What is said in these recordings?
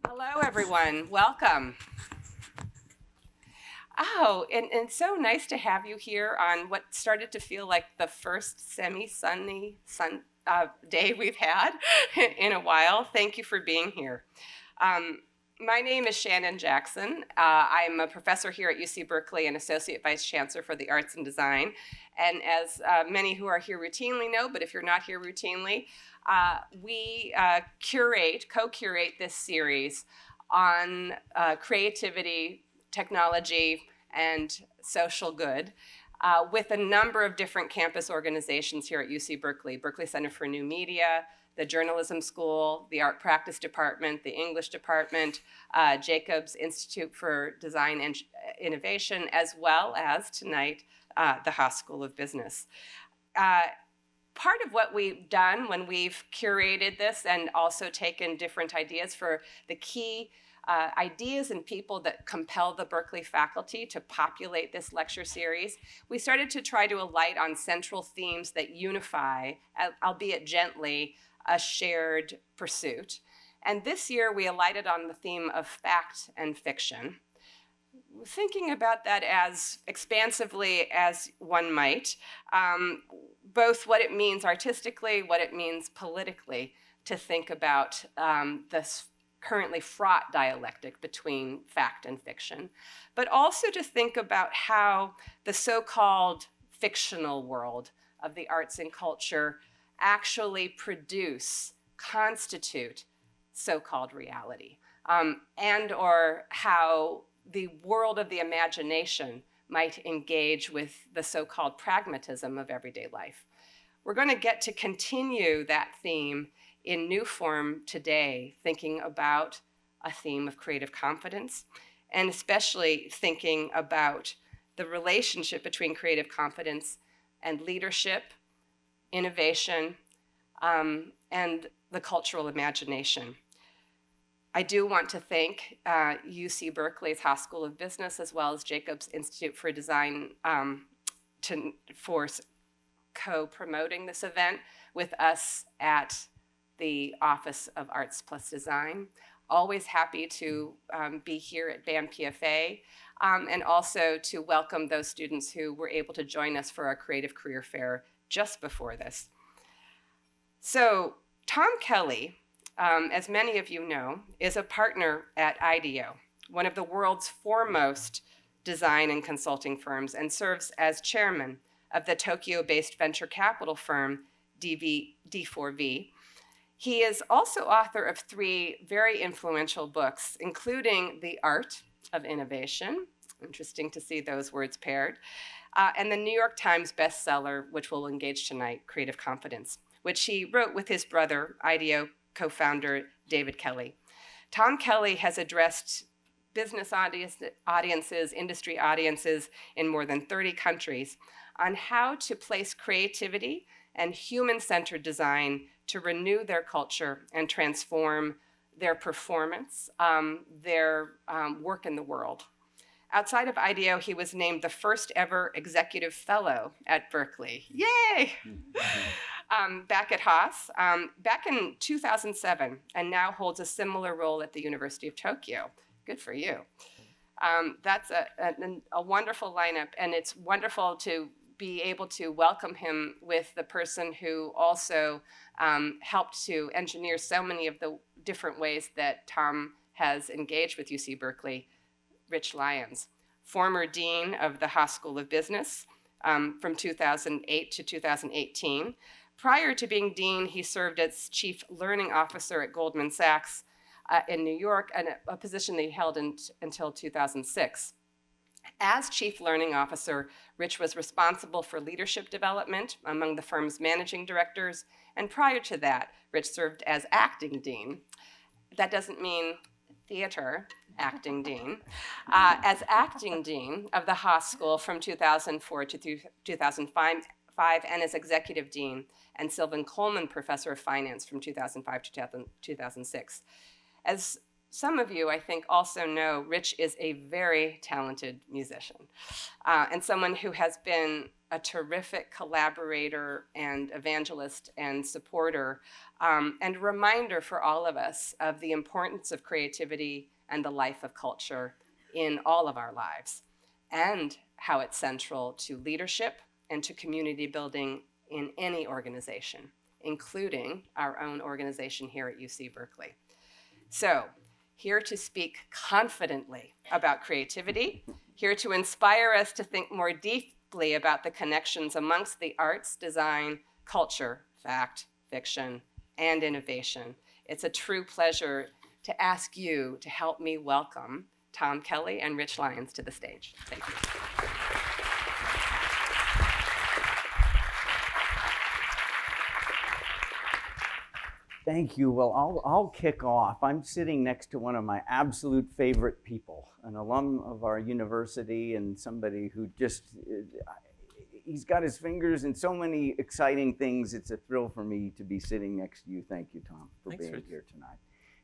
Hello, everyone. Welcome. Oh, and it's so nice to have you here on what started to feel like the first semi-sunny day we've had in a while. Thank you for being here. Um, my name is Shannon Jackson. I'm a professor here at UC Berkeley and Associate Vice Chancellor for the Arts and Design. And as many who are here routinely know, but if you're not here routinely, we co-curate this series on creativity, technology, and social good with a number of different campus organizations here at UC Berkeley. Berkeley Center for New Media, the Journalism School, the Art Practice Department, the English Department, Jacobs Institute for Design and Innovation, as well as tonight, the Haas School of Business. Part of what we've done when we've curated this and also taken different ideas for the key ideas and people that compel the Berkeley faculty to populate this lecture series, we started to try to alight on central themes that unify, albeit gently, a shared pursuit. And this year we alighted on the theme of fact and fiction, thinking about that as expansively as one might, both what it means artistically, what it means politically, to think about this currently fraught dialectic between fact and fiction, but also to think about how the so-called fictional world of the arts and culture actually constitute so-called reality, and or how the world of the imagination might engage with the so-called pragmatism of everyday life. We're going to get to continue that theme in new form today, thinking about a theme of creative confidence, and especially thinking about the relationship between creative confidence and leadership, innovation, and the cultural imagination. I do want to thank UC Berkeley's Haas School of Business, as well as Jacobs Institute for Design, for co-promoting this event with us at the Office of Arts Plus Design. Always happy to be here at BAM PFA, and also to welcome those students who were able to join us for our Creative Career Fair just before this. So Tom Kelley, as many of you know, is a partner at IDEO, one of the world's foremost design and consulting firms, and serves as chairman of the Tokyo-based venture capital firm D4V. He is also author of 3 very influential books, including The Art of Innovation, interesting to see those words paired, and the New York Times bestseller, which we'll engage tonight, Creative Confidence, which he wrote with his brother, IDEO co-founder David Kelley. Tom Kelley has addressed business audiences, industry audiences in more than 30 countries on how to place creativity and human-centered design to renew their culture and transform their performance, their work in the world. Outside of IDEO, he was named the first ever executive fellow at Berkeley. Yay! Back at Haas, back in 2007, and now holds a similar role at the University of Tokyo. Good for you. That's a wonderful lineup, and it's wonderful to be able to welcome him with the person who also helped to engineer so many of the different ways that Tom has engaged with UC Berkeley, Rich Lyons, former dean of the Haas School of Business from 2008 to 2018. Prior to being dean, he served as chief learning officer at Goldman Sachs in New York, and a position that he held until 2006. As chief learning officer, Rich was responsible for leadership development among the firm's managing directors, and prior to that, Rich served as acting dean. That doesn't mean theater acting dean. As acting dean of the Haas School from 2004 to 2005, and as executive dean and Sylvan Coleman Professor of Finance from 2005 to 2006. As some of you, I think, also know Rich is a very talented musician and someone who has been a terrific collaborator and evangelist and supporter and reminder for all of us of the importance of creativity and the life of culture in all of our lives, and how it's central to leadership and to community building in any organization, including our own organization here at UC Berkeley. So, here to speak confidently about creativity, here to inspire us to think more deeply about the connections amongst the arts, design, culture, fact, fiction, and innovation. It's a true pleasure to ask you to help me welcome Tom Kelley and Rich Lyons to the stage. Thank you. Thank you. Well, I'll kick off. I'm sitting next to one of my absolute favorite people, an alum of our university and somebody who just, he's got his fingers in so many exciting things. It's a thrill for me to be sitting next to you. Thank you, Tom, for being here tonight.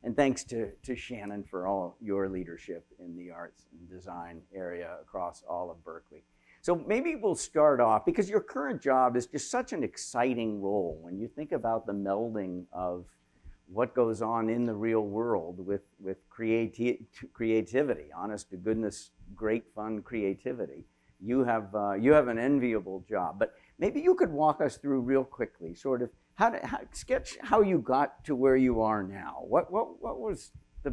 And thanks to Shannon for all your leadership in the arts and design area across all of Berkeley. So maybe we'll start off, because your current job is just such an exciting role when you think about the melding of what goes on in the real world with creativity, honest to goodness, great fun creativity. You have an enviable job, but maybe you could walk us through real quickly, sort of sketch how you got to where you are now. What were the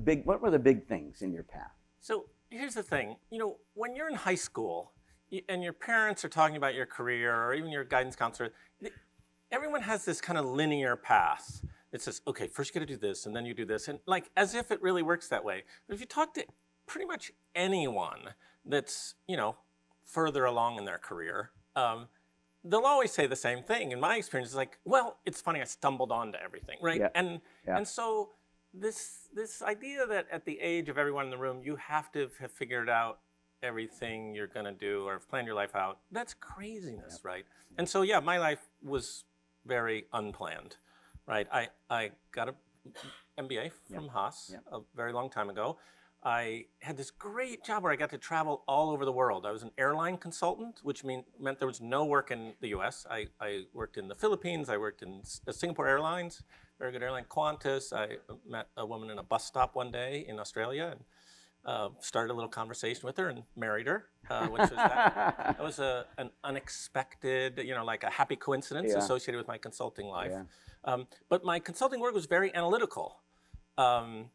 big things in your path? So here's the thing, when you're in high school, and your parents are talking about your career, or even your guidance counselor, everyone has this kind of linear path. It says, okay, first you got to do this, and then you do this, and like as if it really works that way. But if you talk to pretty much anyone that's further along in their career, they'll always say the same thing. In my experience, it's like, well, it's funny, I stumbled onto everything, right? Yeah. And so this idea that at the age of everyone in the room, you have to have figured out everything you're going to do or plan your life out, that's craziness, right? And so, yeah, my life was very unplanned, right? I got an MBA from Haas a very long time ago. I had this great job where I got to travel all over the world. I was an airline consultant, which meant there was no work in the US. I worked in the Philippines. I worked in Singapore Airlines, very good airline, Qantas. I met a woman in a bus stop one day in Australia, and started a little conversation with her and married her, which was an unexpected, like a happy coincidence associated with my consulting life. But my consulting work was very analytical. And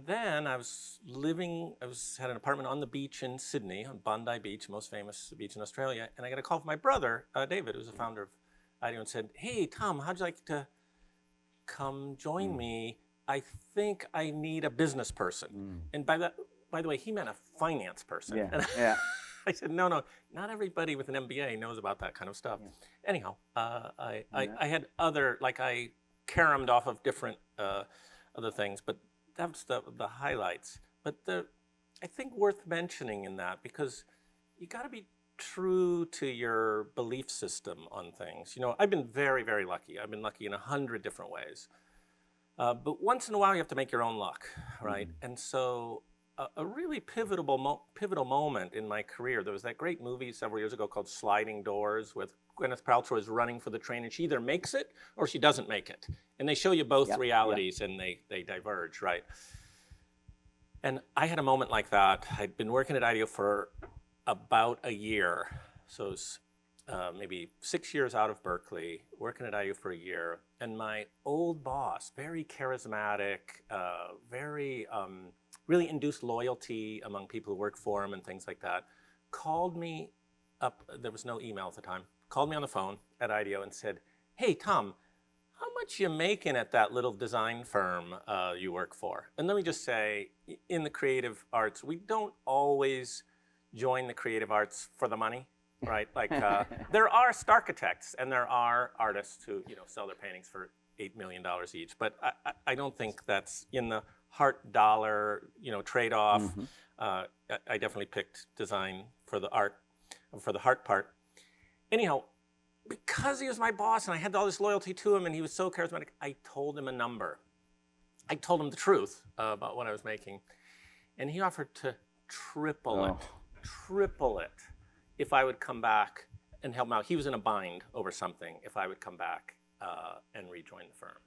then I had an apartment on the beach in Sydney, on Bondi Beach, most famous beach in Australia. And I got a call from my brother, David, who's the founder of IDEO, and said, hey, Tom, how'd you like to come join me? I think I need a business person. And by the way, he meant a finance person. I said, no, not everybody with an MBA knows about that kind of stuff. Anyhow, I had I caromed off of different other things, but that's the highlights. But I think worth mentioning in that, because you got to be true to your belief system on things. I've been very, very lucky. I've been lucky in 100 different ways. But once in a while, you have to make your own luck, right? And so a really pivotal moment in my career, there was that great movie several years ago called Sliding Doors, with Gwyneth Paltrow is running for the train, and she either makes it or she doesn't make it. And they show you both realities, and they diverge, right? And I had a moment like that. I'd been working at IDEO for about a year. So it was maybe 6 years out of Berkeley, working at IDEO for a year. And my old boss, very charismatic, really induced loyalty among people who work for him and things like that, called me up. There was no email at the time. Called me on the phone at IDEO and said, hey, Tom, how much you making at that little design firm you work for? And let me just say, in the creative arts, we don't join the creative arts for the money, right? Like there are architects and there are artists who sell their paintings for $8 million each, but I don't think that's in the heart dollar trade-off. I definitely picked design for the heart part. Anyhow, because he was my boss and I had all this loyalty to him and he was so charismatic, I told him a number. I told him the truth about what I was making, and he offered to triple it if I would come back and help him out. He was in a bind over something if I would come back and rejoin the firm.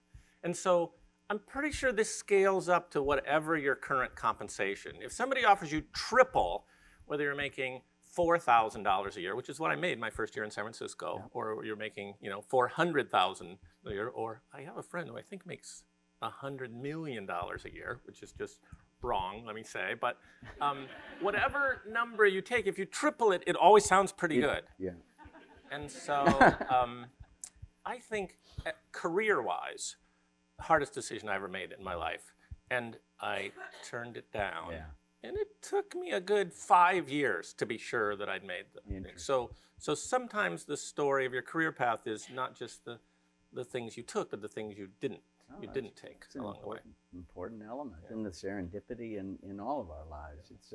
And so I'm pretty sure this scales up to whatever your current compensation. If somebody offers you triple, whether you're making $4,000 a year, which is what I made my first year in San Francisco, or you're making $400,000 a year, or I have a friend who I think makes $100 million a year, which is just wrong, let me say. But whatever number you take, if you triple it, it always sounds pretty good. Yeah. And so I think career-wise, the hardest decision I ever made in my life. And I turned it down. Yeah. And it took me a good 5 years to be sure that I'd made the thing. So sometimes the story of your career path is not just the things you took, but the things you didn't take along the way. Important element in the serendipity in all of our lives. It's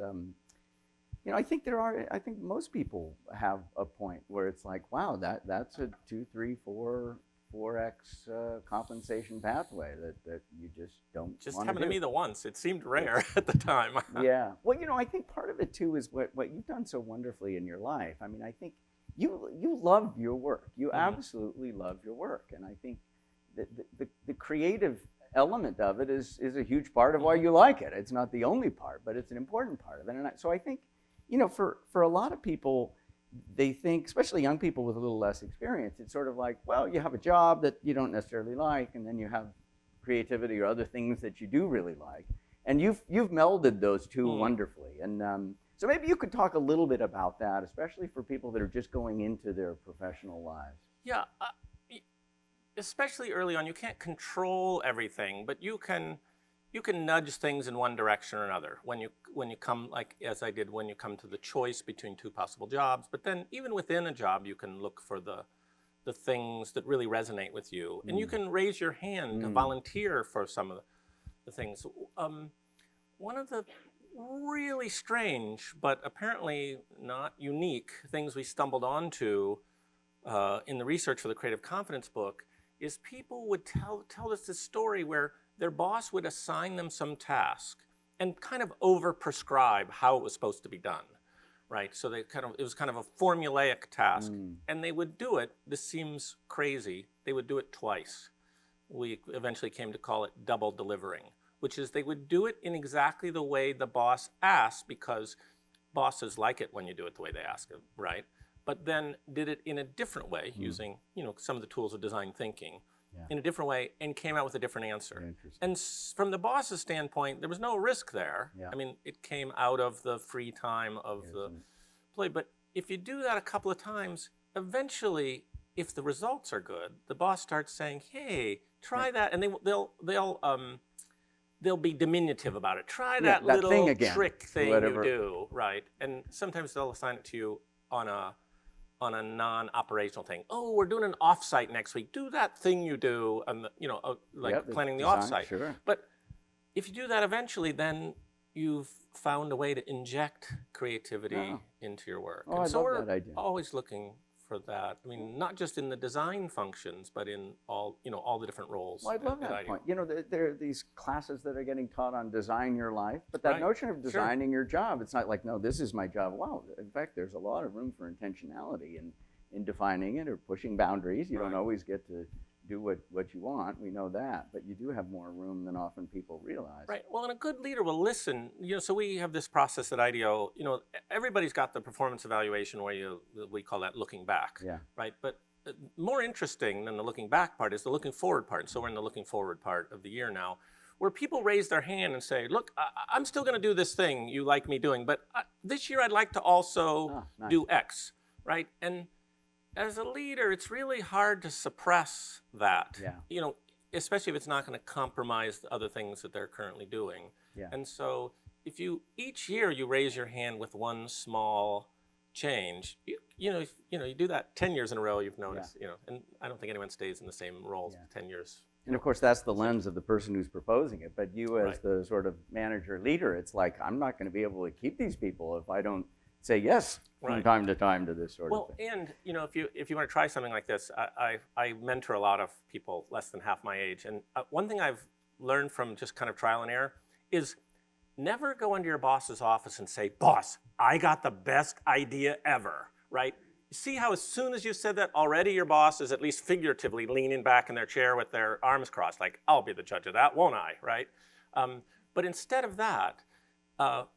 I think most people have a point where it's like, wow, that's a 2, 3, 4x compensation pathway that you just don't just want happened to me the once. It seemed rare at the time. Yeah. Well, I think part of it too is what you've done so wonderfully in your life. I mean, I think you love your work. You absolutely love your work, and I think the creative element of it is a huge part of why you like it. It's not the only part, but it's an important part of it. And so I think, for a lot of people, they think, especially young people with a little less experience, it's sort of like, well, you have a job that you don't necessarily like, and then you have creativity or other things that you do really like. And you've melded those two wonderfully. And so maybe you could talk a little bit about that, especially for people that are just going into their professional lives. Yeah, especially early on, you can't control everything, but you can nudge things in one direction or another when you come, like as I did, when you come to the choice between two possible jobs. But then even within a job, you can look for the things that really resonate with you, and you can raise your hand to volunteer for some of the things. One of the really strange, but apparently not unique things we stumbled onto in the research for the Creative Confidence book is people would tell us this story where their boss would assign them some task and kind of over-prescribe how it was supposed to be done, right? So it was kind of a formulaic task, and they would do it. This seems crazy. They would do it twice. We eventually came to call it double delivering, which is they would do it in exactly the way the boss asked, because bosses like it when you do it the way they ask it, right? But then did it in a different way using some of the tools of design thinking in a different way, and came out with a different answer. And from the boss's standpoint, there was no risk there. I mean, it came out of the free time of the play. But if you do that a couple of times, eventually, if the results are good, the boss starts saying, "Hey, try that," and they'll be diminutive about it. Try that little thing again, trick thing you do, right? And sometimes they'll assign it to you on a non-operational thing. Oh, we're doing an offsite next week. Do that thing you do, and planning the offsite. Sure. But if you do that eventually, then you've found a way to inject creativity into your work. And so love that idea. Always looking for that. I mean, not just in the design functions, but in all the different roles. Well, I love that point. There are these classes that are getting taught on design your life, but that notion of designing your job, it's not like, no, this is my job. Wow, in fact, there's a lot of room for intentionality in defining it or pushing boundaries. You don't always get to do what you want. We know that, but you do have more room than often people realize. Right. Well, and a good leader will listen. So we have this process at IDEO. Everybody's got the performance evaluation where we call that looking back. Yeah. Right. But more interesting than the looking back part is the looking forward part. So we're in the looking forward part of the year now, where people raise their hand and say, "Look, I'm still going to do this thing you like me doing, but this year I'd like to also do X." Right. And as a leader, it's really hard to suppress that, especially if it's not going to compromise the other things that they're currently doing. Yeah. And so if each year you raise your hand with one small change, you do that 10 years in a row, you've noticed, and I don't think anyone stays in the same roles 10 years. And of course, that's the lens of the person who's proposing it. But you as the sort of manager leader, it's like, I'm not going to be able to keep these people if I don't say yes from time to time to this sort of thing. Well, and if you want to try something like this, I mentor a lot of people less than half my age, and one thing I've learned from just kind of trial and error is never go into your boss's office and say, boss, I got the best idea ever, right? You see how as soon as you said that, already your boss is at least figuratively leaning back in their chair with their arms crossed, like, I'll be the judge of that, won't I, right? But instead of that,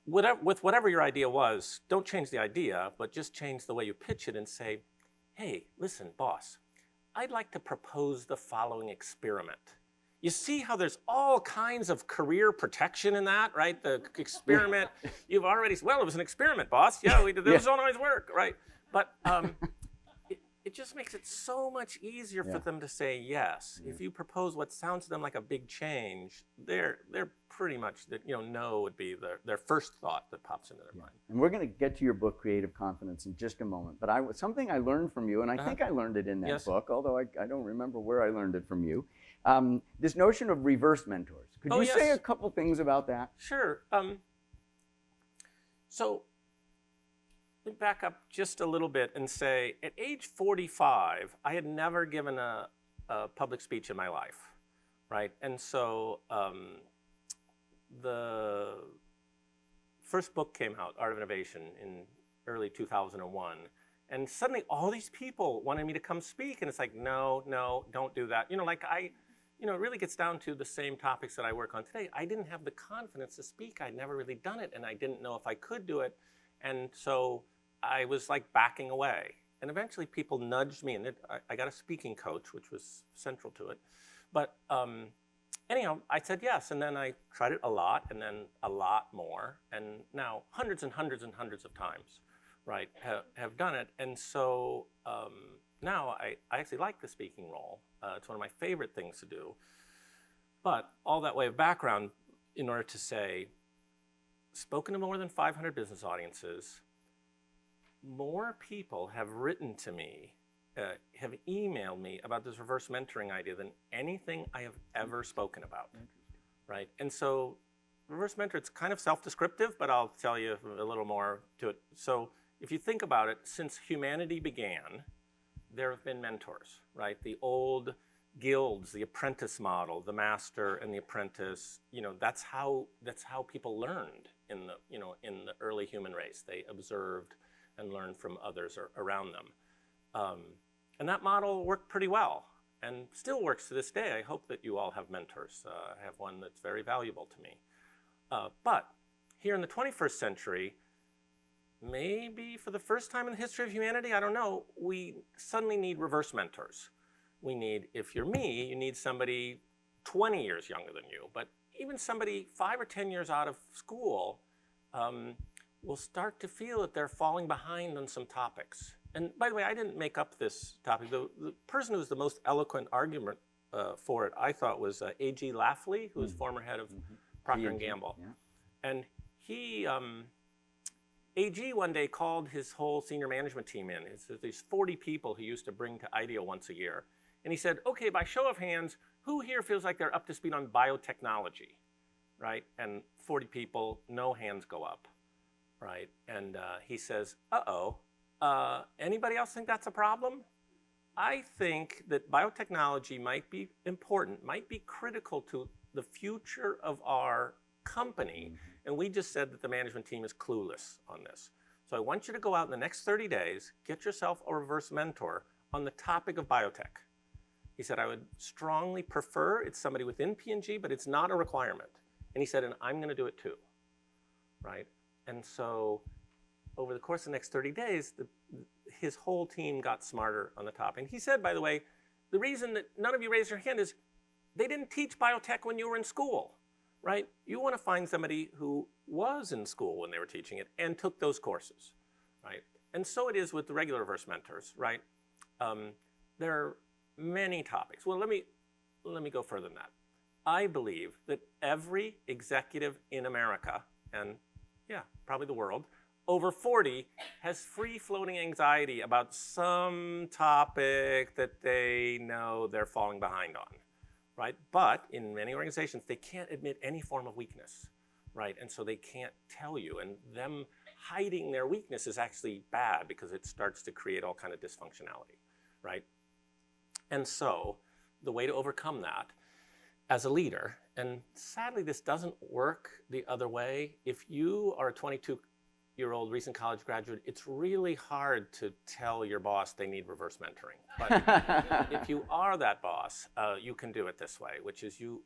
with whatever your idea was, don't change the idea, but just change the way you pitch it and say, hey, listen, boss, I'd like to propose the following experiment. You see how there's all kinds of career protection in that, right? The experiment, you've already, well, it was an experiment, boss. Yeah, we did, this don't always work, right? But it just makes it so much easier for them to say yes. If you propose what sounds to them like a big change, they're pretty much, no would be their first thought that pops into their mind. And we're going to get to your book, Creative Confidence, in just a moment. But something I learned from you, and I think I learned it in that book, although I don't remember where I learned it from you, this notion of reverse mentors. Could you say a couple things about that? Sure. So let me back up just a little bit and say, at age 45, I had never given a public speech in my life, right? And so the first book came out, Art of Innovation, in early 2001. And suddenly all these people wanted me to come speak. And it's like, no, don't do that. It really gets down to the same topics that I work on today. I didn't have the confidence to speak. I'd never really done it. And I didn't know if I could do it. And so I was like backing away. And eventually people nudged me. And I got a speaking coach, which was central to it. But anyhow, I said yes. And then I tried it a lot and then a lot more. And now hundreds and hundreds and hundreds of times, right, have done it. And so now I actually like the speaking role. It's one of my favorite things to do. But all that way of background in order to say, spoken to more than 500 business audiences, more people have written to me, have emailed me about this reverse mentoring idea than anything I have ever spoken about, right? And so reverse mentor, it's kind of self-descriptive, but I'll tell you a little more to it. So if you think about it, since humanity began, there have been mentors, right? The old guilds, the apprentice model, the master and the apprentice, that's how people learned in the early human race. They observed and learned from others around them. And that model worked pretty well and still works to this day. I hope that you all have mentors. I have one that's very valuable to me. But here in the 21st century, maybe for the first time in the history of humanity, I don't know, we suddenly need reverse mentors. We need, if you're me, you need somebody 20 years younger than you, but even somebody 5 or 10 years out of school will start to feel that they're falling behind on some topics. And by the way, I didn't make up this topic. The person who was the most eloquent argument for it, I thought, was A.G. Lafley, who was former head of Procter & Gamble. Yeah. And he, AG one day called his whole senior management team in. There's 40 people he used to bring to IDEO once a year. And he said, okay, by show of hands, who here feels like they're up to speed on biotechnology, right? And 40 people, no hands go up, right? And he says, anybody else think that's a problem? I think that biotechnology might be important, might be critical to the future of our company. And we just said that the management team is clueless on this. So I want you to go out in the next 30 days, get yourself a reverse mentor on the topic of biotech. He said, I would strongly prefer it's somebody within P&G, but it's not a requirement. And he said, and I'm going to do it too, right? And so over the course of the next 30 days, his whole team got smarter on the topic. And he said, by the way, the reason that none of you raised your hand is they didn't teach biotech when you were in school, right? You want to find somebody who was in school when they were teaching it and took those courses, right? And so it is with the regular reverse mentors, right? There are many topics. Well, let me go further than that. I believe that every executive in America, and yeah, probably the world, over 40 has free-floating anxiety about some topic that they know they're falling behind on, right? But in many organizations, they can't admit any form of weakness, right? And so they can't tell you, and them hiding their weakness is actually bad because it starts to create all kind of dysfunctionality, right? And so the way to overcome that, as a leader, and sadly this doesn't work the other way. If you are a 22-year-old recent college graduate, it's really hard to tell your boss they need reverse mentoring. But if you are that boss, you can do it this way, which is you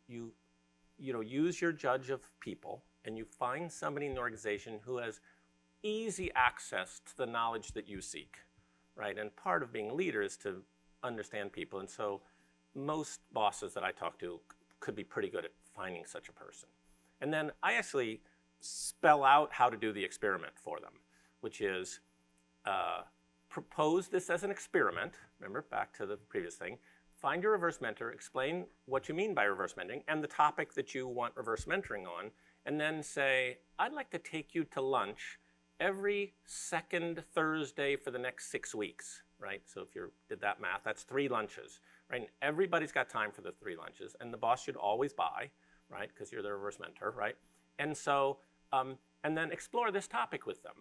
use your judge of people, and you find somebody in the organization who has easy access to the knowledge that you seek, right? And part of being a leader is to understand people, and so most bosses that I talk to could be pretty good at finding such a person. And then I actually spell out how to do the experiment for them, which is propose this as an experiment. Remember, back to the previous thing. Find your reverse mentor, explain what you mean by reverse mentoring and the topic that you want reverse mentoring on, and then say, I'd like to take you to lunch every second Thursday for the next 6 weeks, right? So if you did that math, that's 3 lunches, right? And everybody's got time for the 3 lunches, and the boss should always buy, right? Because you're the reverse mentor, right? And so, and then explore this topic with them,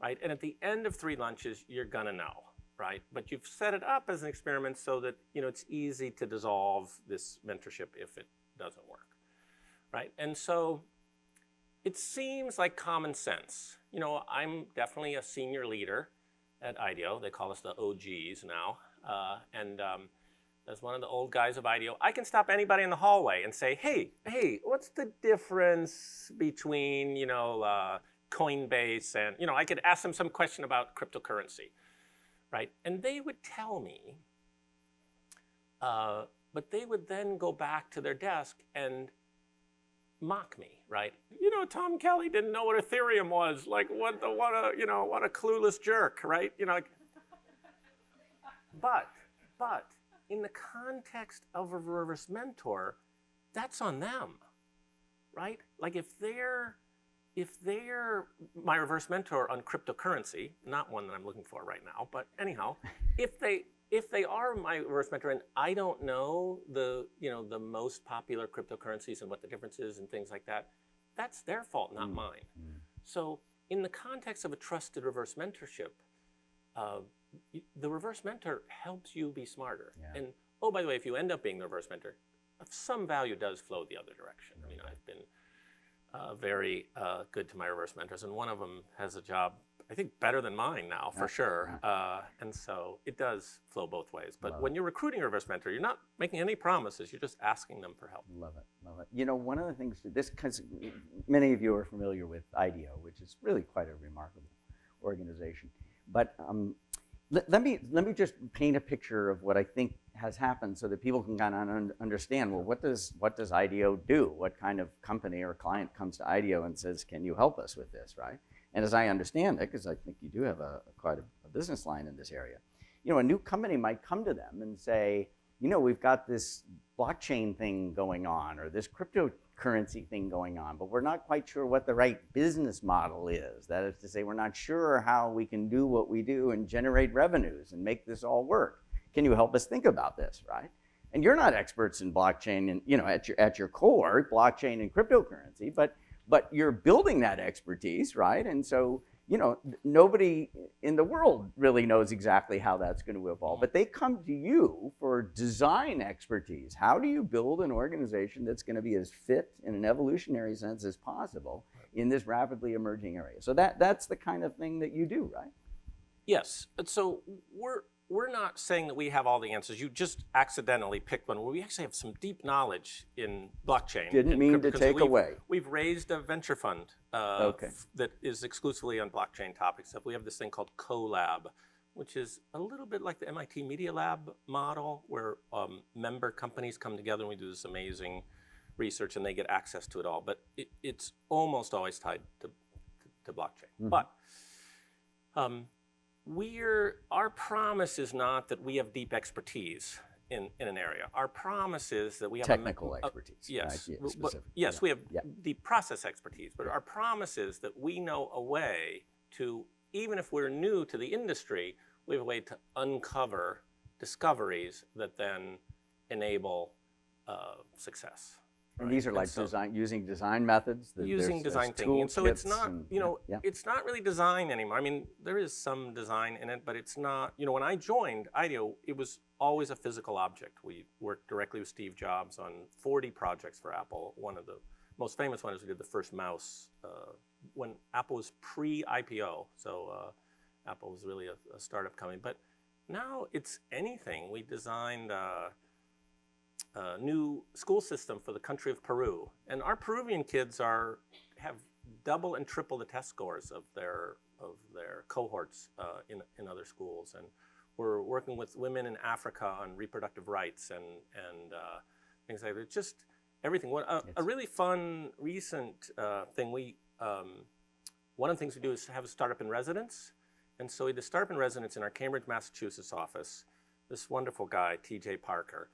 right? And at the end of 3 lunches, you're gonna know, right? But you've set it up as an experiment so that, it's easy to dissolve this mentorship if it doesn't work, right? And so it seems like common sense. I'm definitely a senior leader at IDEO. They call us the OGs now. As one of the old guys of IDEO, I can stop anybody in the hallway and say, hey, what's the difference between, Coinbase and, I could ask them some question about cryptocurrency, right? And they would tell me, but they would then go back to their desk and mock me, right? Tom Kelley didn't know what Ethereum was. Like, what a clueless jerk, right? But in the context of a reverse mentor, that's on them, right? Like if they're my reverse mentor on cryptocurrency, not one that I'm looking for right now, but anyhow, if they are my reverse mentor and I don't know the most popular cryptocurrencies and what the difference is and things like that, that's their fault, not mine. So in the context of a trusted reverse mentorship, the reverse mentor helps you be smarter. Yeah. And oh, by the way, if you end up being the reverse mentor, some value does flow the other direction. I mean, I've been very good to my reverse mentors, and one of them has a job, I think, better than mine now, for sure. And so it does flow both ways. But when you're recruiting a reverse mentor, you're not making any promises. You're just asking them for help. Love it. One of the things, because many of you are familiar with IDEO, which is really quite a remarkable organization. But let me just paint a picture of what I think has happened so that people can kind of understand, well, what does IDEO do? What kind of company or client comes to IDEO and says, can you help us with this, right? And as I understand it, because I think you do have quite a business line in this area, a new company might come to them and say, we've got this blockchain thing going on or this cryptocurrency thing going on, but we're not quite sure what the right business model is. That is to say, we're not sure how we can do what we do and generate revenues and make this all work. Can you help us think about this, right? And you're not experts in blockchain and, at your core, blockchain and cryptocurrency, but you're building that expertise, right? And so, nobody in the world really knows exactly how that's going to evolve, but they come to you for design expertise. How do you build an organization that's going to be as fit in an evolutionary sense as possible in this rapidly emerging area? So that's the kind of thing that you do, right? Yes. So we're not saying that we have all the answers. You just accidentally picked one where we actually have some deep knowledge in blockchain. Didn't mean to take away. We've raised a venture fund that is exclusively on blockchain topics. We have this thing called CoLab, which is a little bit like the MIT Media Lab model, where member companies come together and we do this amazing research and they get access to it all. But it's almost always tied to blockchain. Mm-hmm. But our promise is not that we have deep expertise in an area. Our promise is that we have technical expertise. Yes, right? Yes, we have deep process expertise, but our promise is that we know a way to, even if we're new to the industry, we have a way to uncover discoveries that then enable success. And these are like using design methods? Using design thinking. And so it's not, it's not really design anymore. I mean, there is some design in it, but it's not, when I joined IDEO, it was always a physical object. We worked directly with Steve Jobs on 40 projects for Apple. One of the most famous ones, we did the first mouse when Apple was pre-IPO. So Apple was really a startup coming. But now it's anything. We designed a new school system for the country of Peru. And our Peruvian kids have double and triple the test scores of their cohorts in other schools. And we're working with women in Africa on reproductive rights and things like that. Just everything. A really fun recent thing, one of the things we do is have a startup in residence. And so we did a startup in residence in our Cambridge, Massachusetts office. This wonderful guy, TJ Parker,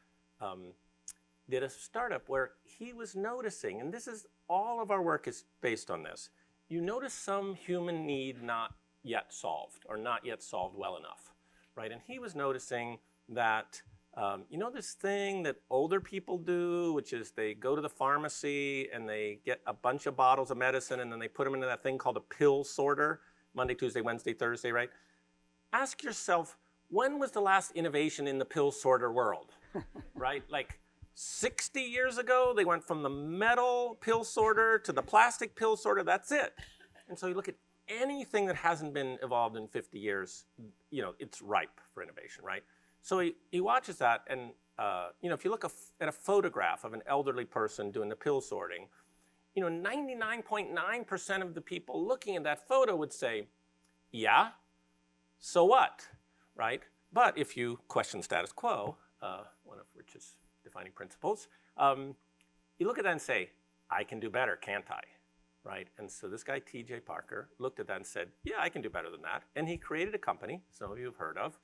did a startup where he was noticing, and this is all of our work is based on this. You notice some human need not yet solved or not yet solved well enough, right? And he was noticing that, this thing that older people do, which is they go to the pharmacy and they get a bunch of bottles of medicine and then they put them into that thing called a pill sorter, Monday, Tuesday, Wednesday, Thursday, right? Ask yourself, when was the last innovation in the pill sorter world, right? Like 60 years ago, they went from the metal pill sorter to the plastic pill sorter, that's it. And so you look at anything that hasn't been evolved in 50 years, it's ripe for innovation, right? So he watches that, and if you look at a photograph of an elderly person doing the pill sorting, 99.9% of the people looking at that photo would say, yeah, so what, right? But if you question status quo, one of Rich's defining principles, you look at that and say, I can do better, can't I? Right? And so this guy, TJ Parker, looked at that and said, yeah, I can do better than that. And he created a company, some of you have heard of,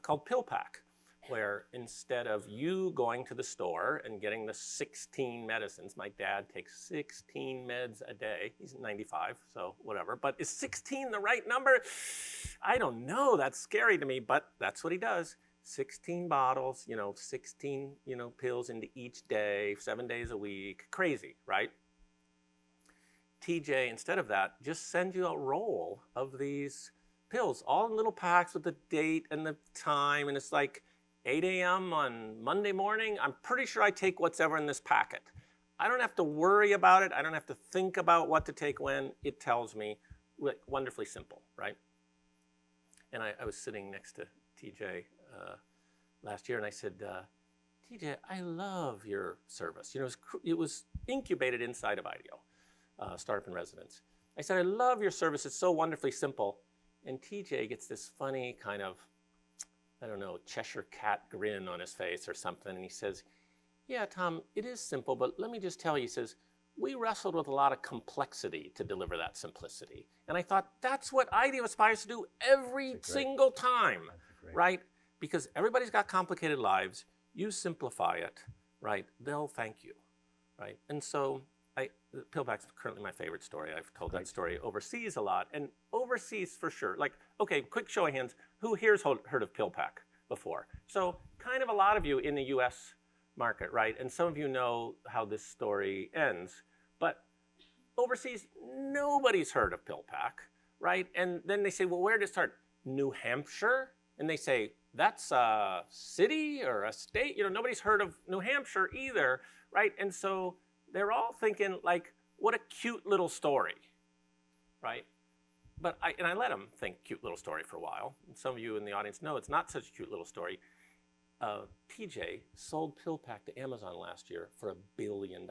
called PillPack, where instead of you going to the store and getting the 16 medicines, my dad takes 16 meds a day. He's 95, so whatever. But is 16 the right number? I don't know. That's scary to me, but that's what he does. 16 bottles, 16, pills into each day, 7 days a week. Crazy, right? TJ, instead of that, just sends you a roll of these pills, all in little packs with the date and the time, and it's like 8 a.m. on Monday morning. I'm pretty sure I take what's ever in this packet. I don't have to worry about it. I don't have to think about what to take when. It tells me. Wonderfully simple, right? And I was sitting next to TJ last year, and I said, TJ, I love your service. It was incubated inside of IDEO, Startup in Residence. I said, I love your service. It's so wonderfully simple. And TJ gets this funny kind of, I don't know, Cheshire cat grin on his face or something. And he says, yeah, Tom, it is simple, but let me just tell you, he says, we wrestled with a lot of complexity to deliver that simplicity. And I thought, that's what IDEO aspires to do every single time, right? Because everybody's got complicated lives. You simplify it, right? They'll thank you, right? And so PillPack's currently my favorite story. I've told that story overseas a lot. And overseas for sure. Like, okay, quick show of hands. Who here's heard of PillPack before? So kind of a lot of you in the US market, right? And some of you know how this story ends. But overseas, nobody's heard of PillPack, right? And then they say, well, where did it start? New Hampshire? And they say, that's a city or a state? Nobody's heard of New Hampshire either, right? And so they're all thinking, like, what a cute little story, right? But I let them think cute little story for a while. And some of you in the audience know it's not such a cute little story. TJ sold PillPack to Amazon last year for $1 billion,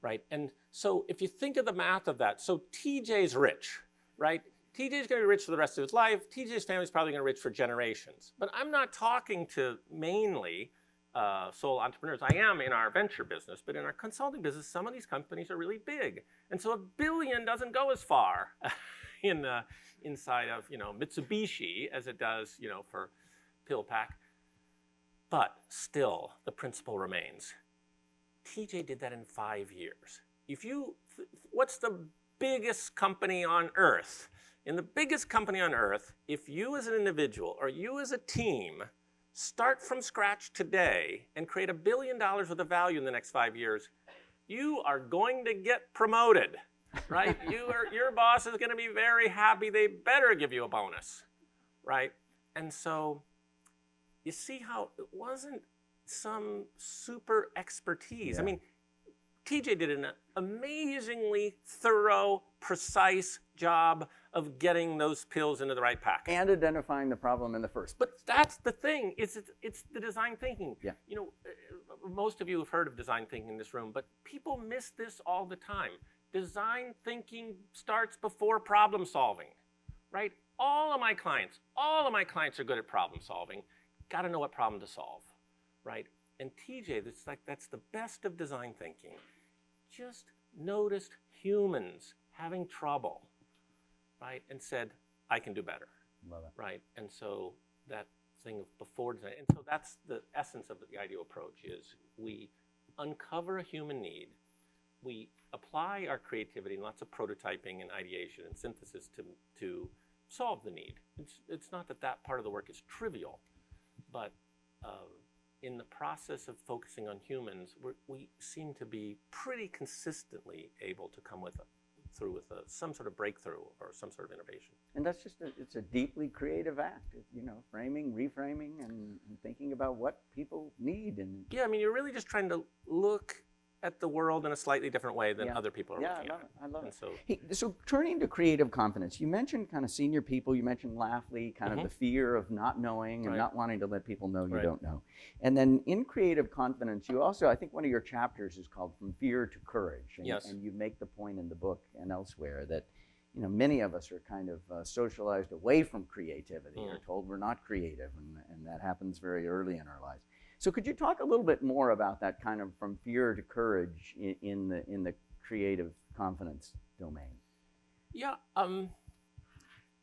right? And so if you think of the math of that, so TJ's rich, right? TJ's going to be rich for the rest of his life. TJ's family's probably going to be rich for generations. But I'm not talking to mainly sole entrepreneurs. I am in our venture business, but in our consulting business, some of these companies are really big. And so $1 billion doesn't go as far inside of Mitsubishi as it does for PillPack. But still, the principle remains. TJ did that in 5 years. What's the biggest company on earth? In the biggest company on earth, if you as an individual or you as a team start from scratch today and create $1 billion worth of value in the next 5 years, you are going to get promoted, right? Your boss is going to be very happy. They better give you a bonus, right? And so you see how it wasn't some super expertise. Yeah. I mean, TJ did an amazingly thorough, precise job of getting those pills into the right pack. And identifying the problem in the first place. But that's the thing. It's the design thinking. Yeah. You know, most of you have heard of design thinking in this room, but people miss this all the time. Design thinking starts before problem solving, right? All of my clients are good at problem solving. Got to know what problem to solve, right? And TJ, that's the best of design thinking. Just noticed humans having trouble, right? And said, I can do better. Love it. Right? And so that thing of before design, and so that's the essence of the IDEO approach is we uncover a human need, we apply our creativity and lots of prototyping and ideation and synthesis to solve the need. It's not that part of the work is trivial, but in the process of focusing on humans, we seem to be pretty consistently able to come through with some sort of breakthrough or some sort of innovation. And that's just it's a deeply creative act, you know, framing, reframing, and thinking about what people need. And yeah, I mean, you're really just trying to look at the world in a slightly different way than other people are looking at it. I love it. So, hey, so turning to creative confidence, you mentioned kind of senior people, you mentioned Laughley, kind of the fear of not knowing and not wanting to let people know you don't know. And then in creative confidence, you also, I think one of your chapters is called From Fear to Courage. And, yes. And you make the point in the book and elsewhere that, you know, many of us are kind of socialized away from creativity or told we're not creative, and that happens very early in our lives. So could you talk a little bit more about that kind of from fear to courage in the creative confidence domain? yeah,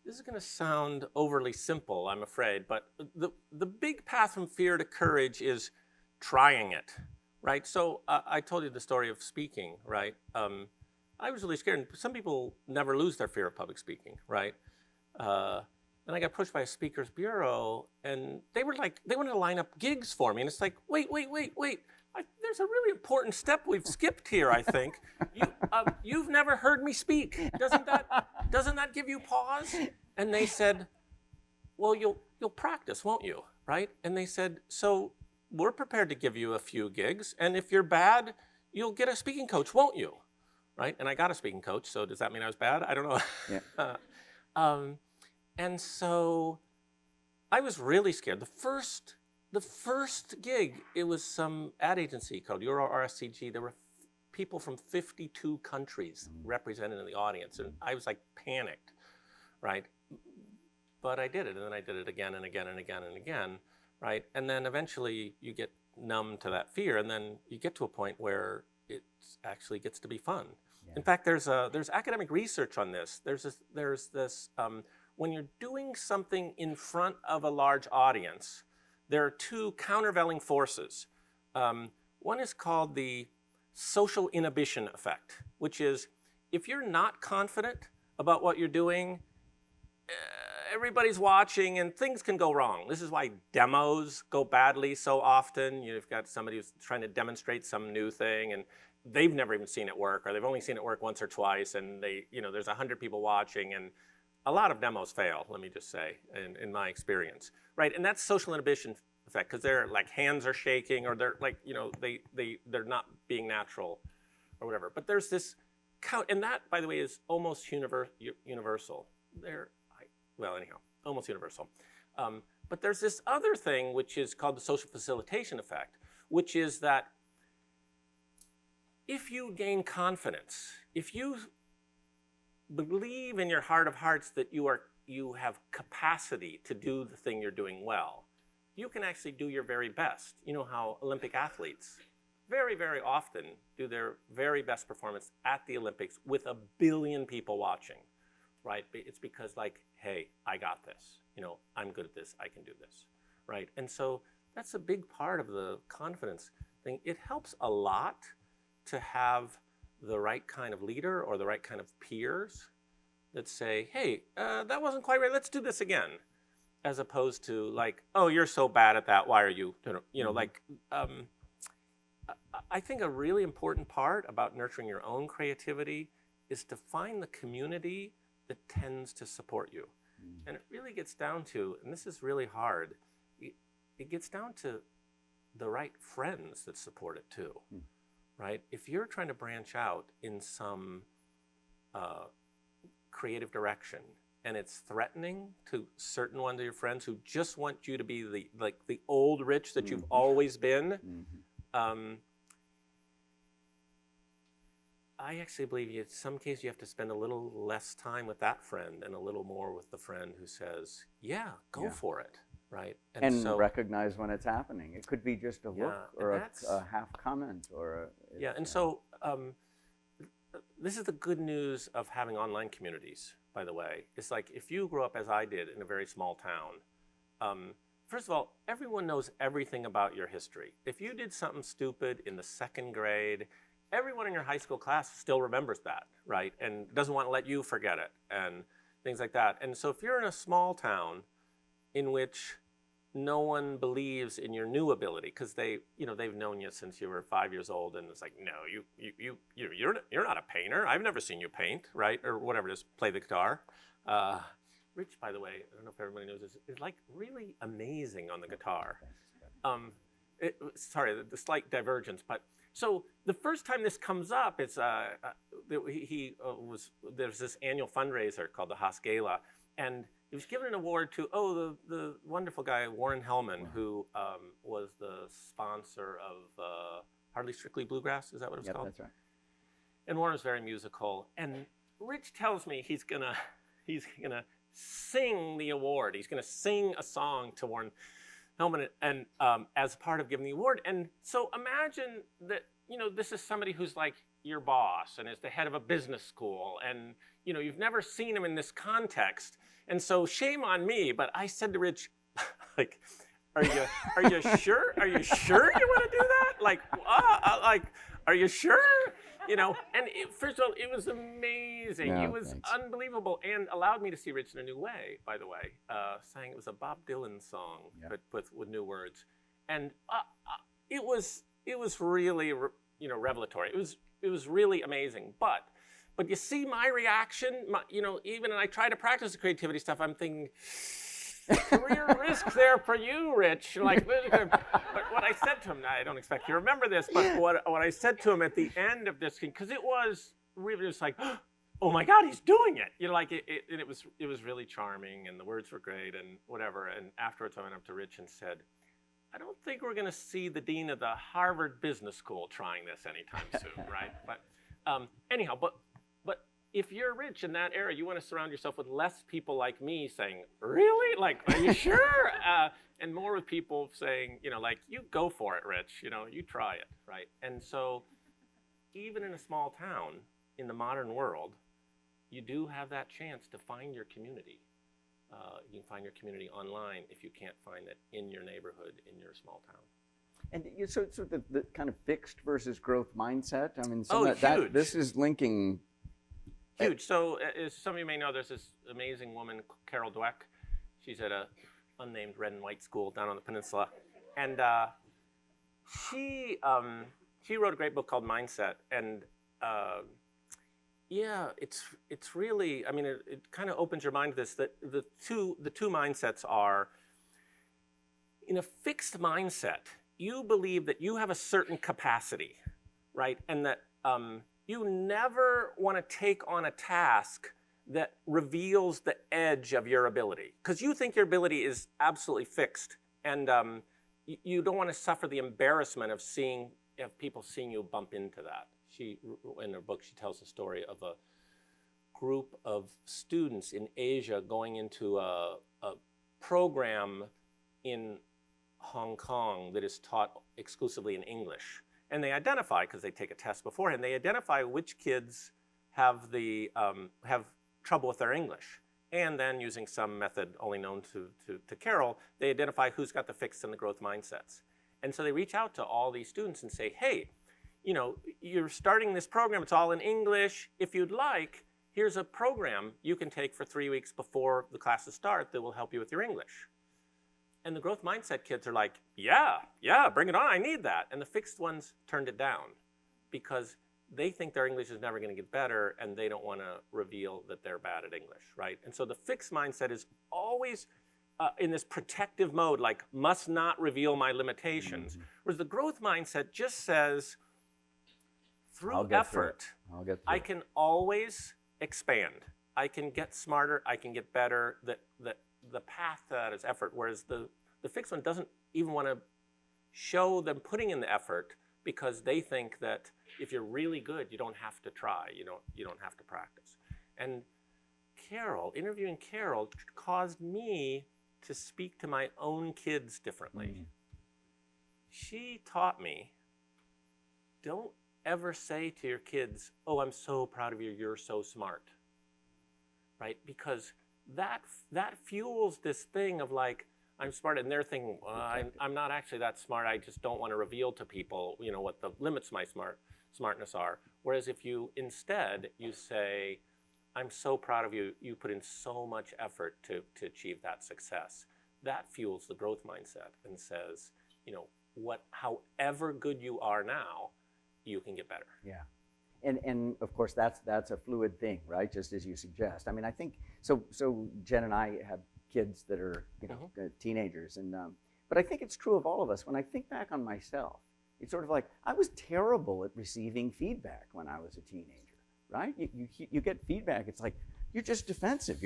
this is going to sound overly simple, I'm afraid, but the big path from fear to courage is trying it, right? So I told you the story of speaking, right? I was really scared. Some people never lose their fear of public speaking, right? Then I got approached by a speakers bureau, and they wanted to line up gigs for me. And it's like, wait. There's a really important step we've skipped here, I think. You've never heard me speak. Doesn't that give you pause? And they said, well, you'll practice, won't you? Right? And they said, so we're prepared to give you a few gigs, and if you're bad, you'll get a speaking coach, won't you? Right? And I got a speaking coach, so does that mean I was bad? I don't know. Yeah. And so I was really scared. The first gig, it was some ad agency called Euro RSCG. There were people from 52 countries represented in the audience, and I was like panicked, right? But I did it, and then I did it again and again and again and again, right? And then eventually you get numb to that fear, and then you get to a point where it actually gets to be fun. Yeah. In fact, there's academic research on this. There's this when you're doing something in front of a large audience, there are two countervailing forces. One is called the social inhibition effect, which is if you're not confident about what you're doing, everybody's watching and things can go wrong. This is why demos go badly so often. You've got somebody who's trying to demonstrate some new thing and they've never even seen it work, or they've only seen it work once or twice, and there's 100 people watching, and a lot of demos fail, let me just say, in my experience, right? And that's social inhibition effect, because they're like hands are shaking, or they're like, they're not being natural, or whatever. But there's this count, and that, by the way, is almost universal. Almost universal. But there's this other thing, which is called the social facilitation effect, which is that if you gain confidence, if you believe in your heart of hearts that you have capacity to do the thing you're doing well, you can actually do your very best. You know how Olympic athletes very, very often do their very best performance at the Olympics with 1 billion people watching, right? It's because like, hey, I got this. I'm good at this. I can do this, right? And so that's a big part of the confidence thing. It helps a lot to have the right kind of leader or the right kind of peers that say, hey, that wasn't quite right, let's do this again. as opposed to like, oh, you're so bad at that, why are you, like, I think a really important part about nurturing your own creativity is to find the community that tends to support you. And it really gets down to, and this is really hard, it gets down to the right friends that support it too, right? If you're trying to branch out in some creative direction and it's threatening to certain ones of your friends who just want you to be the old Rich that you've always been, I actually believe in some cases you have to spend a little less time with that friend and a little more with the friend who says, yeah, go for it, right? And so, recognize when it's happening. It could be just a look or a half comment or so this is the good news of having online communities, by the way. It's like if you grew up as I did in a very small town, first of all, everyone knows everything about your history. If you did something stupid in the 2nd grade, everyone in your high school class still remembers that, right? And doesn't want to let you forget it and things like that. And so if you're in a small town in which no one believes in your new ability because they've known you since you were 5 years old, and it's like, no, you're not a painter. I've never seen you paint, right? Or whatever it is, play the guitar. Rich, by the way, I don't know if everybody knows this, is like really amazing on the guitar. Sorry, the slight divergence, but so the first time this comes up, it's there's this annual fundraiser called the Haas Gala, and he was given an award to the wonderful guy Warren Hellman, who was the sponsor of Hardly Strictly Bluegrass. Is that what it was called? That's right. And Warren was very musical. And Rich tells me he's gonna sing the award. He's gonna sing a song to Warren Hellman, and as part of giving the award. And so imagine that, this is somebody who's like your boss and is the head of a business school, and you've never seen him in this context. And so shame on me, but I said to Rich, like, are you sure? Are you sure you want to do that? Like, are you sure? And first of all, it was amazing. No, it was unbelievable, and allowed me to see Rich in a new way, by the way, saying it was a Bob Dylan song, but with new words. And it was really, revelatory. It was really amazing. But you see my reaction, even when I try to practice the creativity stuff, I'm thinking, career risk there for you, Rich. Like, but what I said to him, I don't expect you to remember this, but what I said to him at the end of this, because it was really just like, oh my God, he's doing it. It was really charming, and the words were great, and whatever. And afterwards, I went up to Rich and said, I don't think we're going to see the dean of the Harvard Business School trying this anytime soon, right? But anyhow, but if you're Rich in that era, you want to surround yourself with less people like me saying, really? Like, are you sure? And more with people saying, like, you go for it, Rich. You try it, right? And so even in a small town in the modern world, you do have that chance to find your community. You can find your community online if you can't find it in your neighborhood, in your small town. And so the kind of fixed versus growth mindset, I mean, huge. This is linking. Huge. So as some of you may know, there's this amazing woman, Carol Dweck. She's at a unnamed red and white school down on the peninsula. And she wrote a great book called Mindset. And it's really, I mean, it kind of opens your mind to this, that the two mindsets are, in a fixed mindset, you believe that you have a certain capacity, right? And that you never want to take on a task that reveals the edge of your ability, because you think your ability is absolutely fixed, and you don't want to suffer the embarrassment of people seeing you bump into that. In her book, she tells the story of a group of students in Asia going into a program in Hong Kong that is taught exclusively in English. And they identify, because they take a test beforehand, they identify which kids have trouble with their English. And then using some method only known to Carol, they identify who's got the fixed and the growth mindsets. And so they reach out to all these students and say, hey, you're starting this program, it's all in English. If you'd like, here's a program you can take for 3 weeks before the classes start that will help you with your English. And the growth mindset kids are like, yeah, bring it on, I need that. And the fixed ones turned it down because they think their English is never going to get better and they don't want to reveal that they're bad at English, right? And so the fixed mindset is always in this protective mode, like must not reveal my limitations. Whereas the growth mindset just says, through effort, I can always expand. I can get smarter, I can get better. The path to that is effort, whereas the fixed one doesn't even want to show them putting in the effort because they think that if you're really good, you don't have to try, you don't have to practice. And interviewing Carol caused me to speak to my own kids differently. She taught me, don't ever say to your kids, oh, I'm so proud of you, you're so smart, right? Because that fuels this thing of like, I'm smart, and they're thinking, well, I'm not actually that smart, I just don't want to reveal to people, what the limits of my smartness are. Whereas if you instead, you say, I'm so proud of you, you put in so much effort to achieve that success. That fuels the growth mindset and says, however good you are now, you can get better. Yeah. And of course, that's a fluid thing, right? Just as you suggest. I mean, I think, so Jen and I have kids that are, teenagers. But I think it's true of all of us. When I think back on myself, it's sort of like, I was terrible at receiving feedback when I was a teenager, right? You get feedback, it's like, you're just defensive.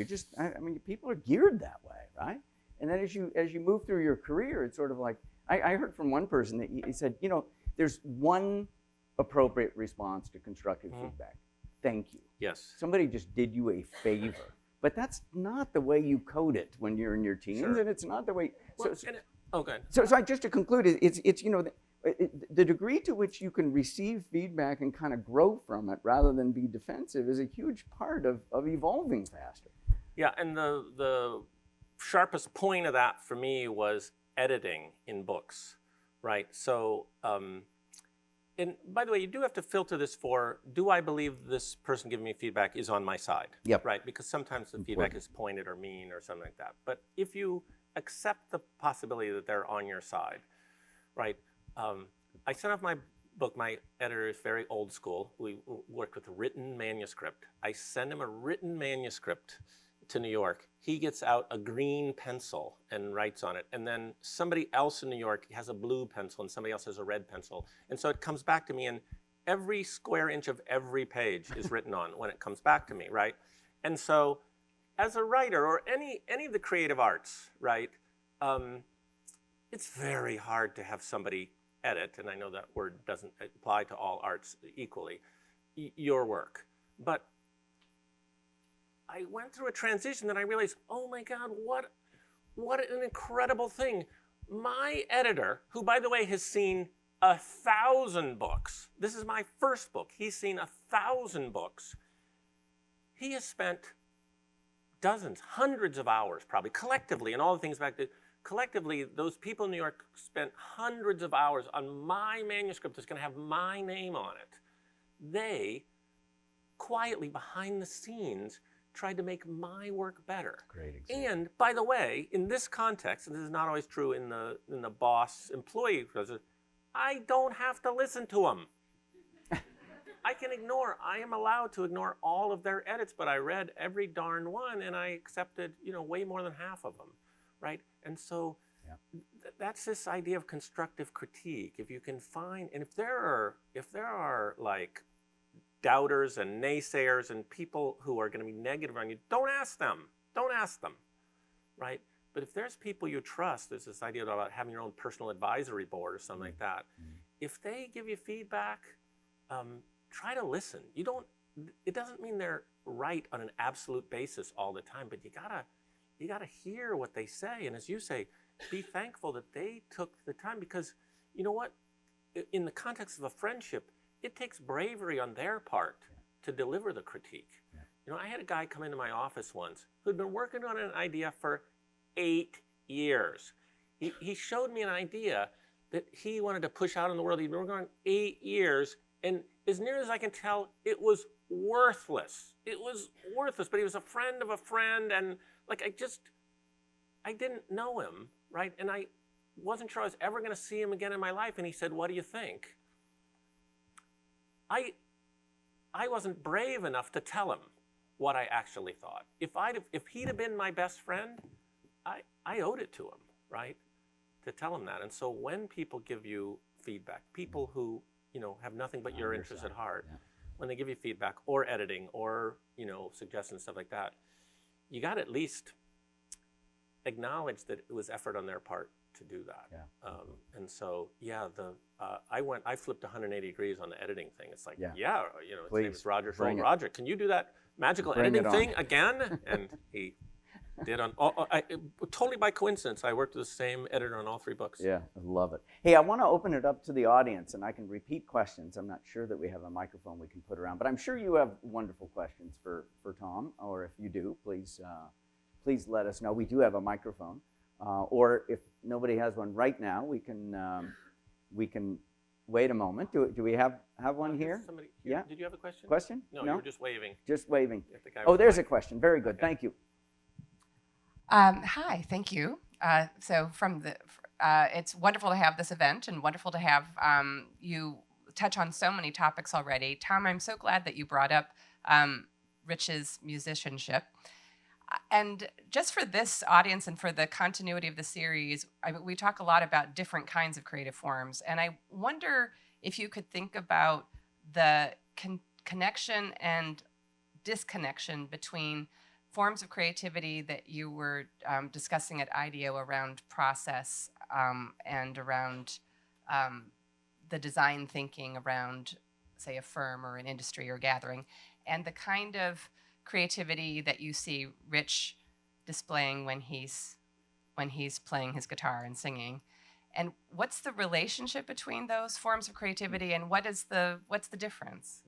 People are geared that way, right? And then as you move through your career, it's sort of like, I heard from one person that he said, there's one appropriate response to constructive feedback. Thank you. Yes. Somebody just did you a favor. But that's not the way you code it when you're in your teens, and it's not the way. So just to conclude, it's the degree to which you can receive feedback and kind of grow from it rather than be defensive is a huge part of evolving faster. Yeah, and the sharpest point of that for me was editing in books, right? So, and by the way, you do have to filter this for, do I believe this person giving me feedback is on my side? Yep. Right, because sometimes the feedback is pointed or mean or something like that. But if you accept the possibility that they're on your side, right? I sent off my book. My editor is very old school. We worked with a written manuscript. I send him a written manuscript to New York. He gets out a green pencil and writes on it. And then somebody else in New York has a blue pencil and somebody else has a red pencil. And so it comes back to me, and every square inch of every page is written on when it comes back to me, right? And so as a writer or any of the creative arts, right, it's very hard to have somebody edit, and I know that word doesn't apply to all arts equally, your work. But I went through a transition and I realized, oh my God, what an incredible thing. My editor, who by the way has seen 1,000 books, this is my first book, he's seen 1,000 books. He has spent dozens, hundreds of hours probably, collectively, and all the things back to, collectively, those people in New York spent hundreds of hours on my manuscript that's going to have my name on it. They, quietly behind the scenes, tried to make my work better. Great example. And by the way, in this context, and this is not always true in the boss-employee process, I don't have to listen to them. I am allowed to ignore all of their edits, but I read every darn one and I accepted, way more than half of them, right? And so that's this idea of constructive critique. If you can find, and if there are like doubters and naysayers and people who are going to be negative on you, don't ask them, right? But if there's people you trust, there's this idea about having your own personal advisory board or something like that. If they give you feedback, try to listen. It doesn't mean they're right on an absolute basis all the time, but you gotta hear what they say. And as you say, be thankful that they took the time, because you know what? In the context of a friendship, it takes bravery on their part to deliver the critique. I had a guy come into my office once who'd been working on an idea for 8 years. He showed me an idea that he wanted to push out in the world. He'd been working on 8 years, and as near as I can tell, it was worthless. It was worthless, but he was a friend of a friend, and like I didn't know him, right? And I wasn't sure I was ever going to see him again in my life. And he said, "What do you think?" I wasn't brave enough to tell him what I actually thought. If he'd have been my best friend, I owed it to him, right? To tell him that. And so when people give you feedback, people who, have nothing but your interests at heart, when they give you feedback or editing or, suggestions, stuff like that, you got to at least acknowledge that it was effort on their part to do that. Yeah. And so, I flipped 180 degrees on the editing thing. It's like, his Please, name is Roger. bring it. Roger, can you do that magical Bring editing it on. thing again? And he did totally by coincidence. I worked with the same editor on all 3 books. Yeah, I love it. Hey, I want to open it up to the audience, and I can repeat questions. I'm not sure that we have a microphone we can put around, but I'm sure you have wonderful questions for Tom, or if you do, please let us know. We do have a microphone, or if nobody has one right now, we can wait a moment. Do we have one here? Somebody, Yeah. Did you have a question? Question? No, you were just waving. Just waving. If the guy Oh, was there's a like- question. Very good. Okay. Thank you. Hi, thank you. So it's wonderful to have this event and wonderful to have you touch on so many topics already. Tom, I'm so glad that you brought up Rich's musicianship. And just for this audience and for the continuity of the series, we talk a lot about different kinds of creative forms. And I wonder if you could think about the connection and disconnection between forms of creativity that you were discussing at IDEO around process and around the design thinking around, say, a firm or an industry or gathering, and the kind of creativity that you see Rich displaying when he's playing his guitar and singing. And what's the relationship between those forms of creativity, and what's the difference?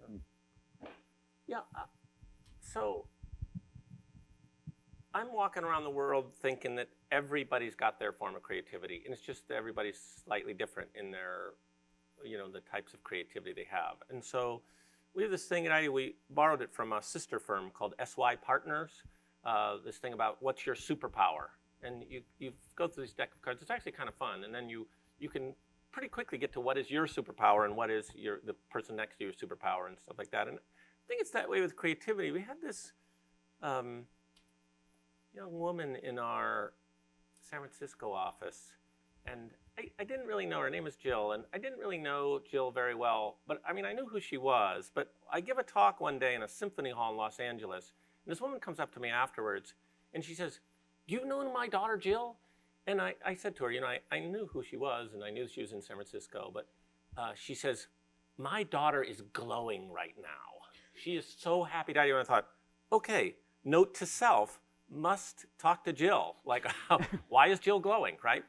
Yeah. So I'm walking around the world thinking that everybody's got their form of creativity, and it's just that everybody's slightly different in their, the types of creativity they have. And so we have this thing at IDEO, we borrowed it from a sister firm called SY Partners, this thing about what's your superpower. And you go through this deck of cards. It's actually kind of fun. And then you can pretty quickly get to what is your superpower and what is the person next to your superpower and stuff like that. And I think it's that way with creativity. We had this young woman in our San Francisco office, and I didn't really know her. Her name is Jill, and I didn't really know Jill very well, but I knew who she was. But I give a talk one day in a symphony hall in Los Angeles, and this woman comes up to me afterwards, and she says, "Do you know my daughter Jill?" And I said to her, I knew who she was, and I knew she was in San Francisco, but she says, "My daughter is glowing right now. She is so happy to IDEO." And I thought, okay, note to self, must talk to Jill. Like, why is Jill glowing, right?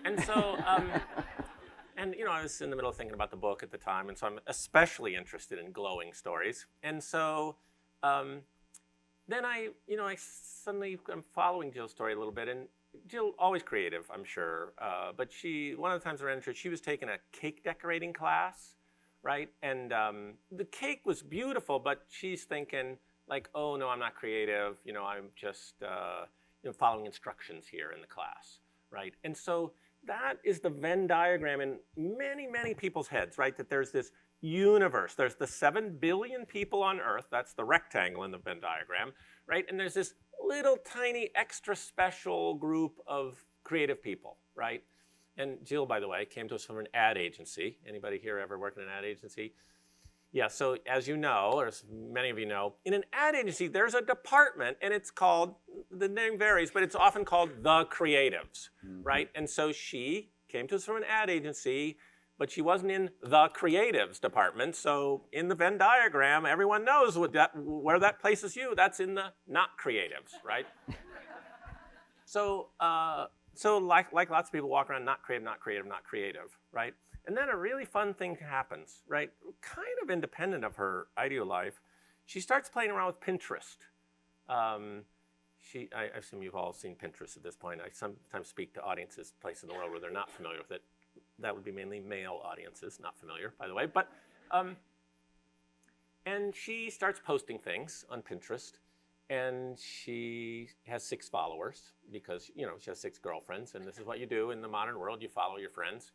And so, I was in the middle of thinking about the book at the time, and so I'm especially interested in glowing stories. And so then I'm following Jill's story a little bit, and Jill, always creative, I'm sure, but one of the times I ran into her, she was taking a cake decorating class, right? And the cake was beautiful, but she's thinking, like, oh no, I'm not creative. I'm just following instructions here in the class, right? And so that is the Venn diagram in many, many people's heads, right? That there's this universe. There's the 7 billion people on Earth. That's the rectangle in the Venn diagram, right? And there's this little tiny extra special group of creative people, right? And Jill, by the way, came to us from an ad agency. Anybody here ever worked in an ad agency? Yeah, so as you know, or as many of you know, in an ad agency, there's a department, and it's called, the name varies, but it's often called the creatives, right? And so she came to us from an ad agency, but she wasn't in the creatives department. So in the Venn diagram, everyone knows where that places you. That's in the not creatives, right? So like lots of people walk around, not creative, not creative, not creative, right? And then a really fun thing happens, right? Kind of independent of her IDEO life. She starts playing around with Pinterest. I assume you've all seen Pinterest at this point. I sometimes speak to audiences, places in the world where they're not familiar with it. That would be mainly male audiences, not familiar, by the way. But and she starts posting things on Pinterest, and she has 6 followers because, you know, she has 6 girlfriends, and this is what you do in the modern world. You follow your friends.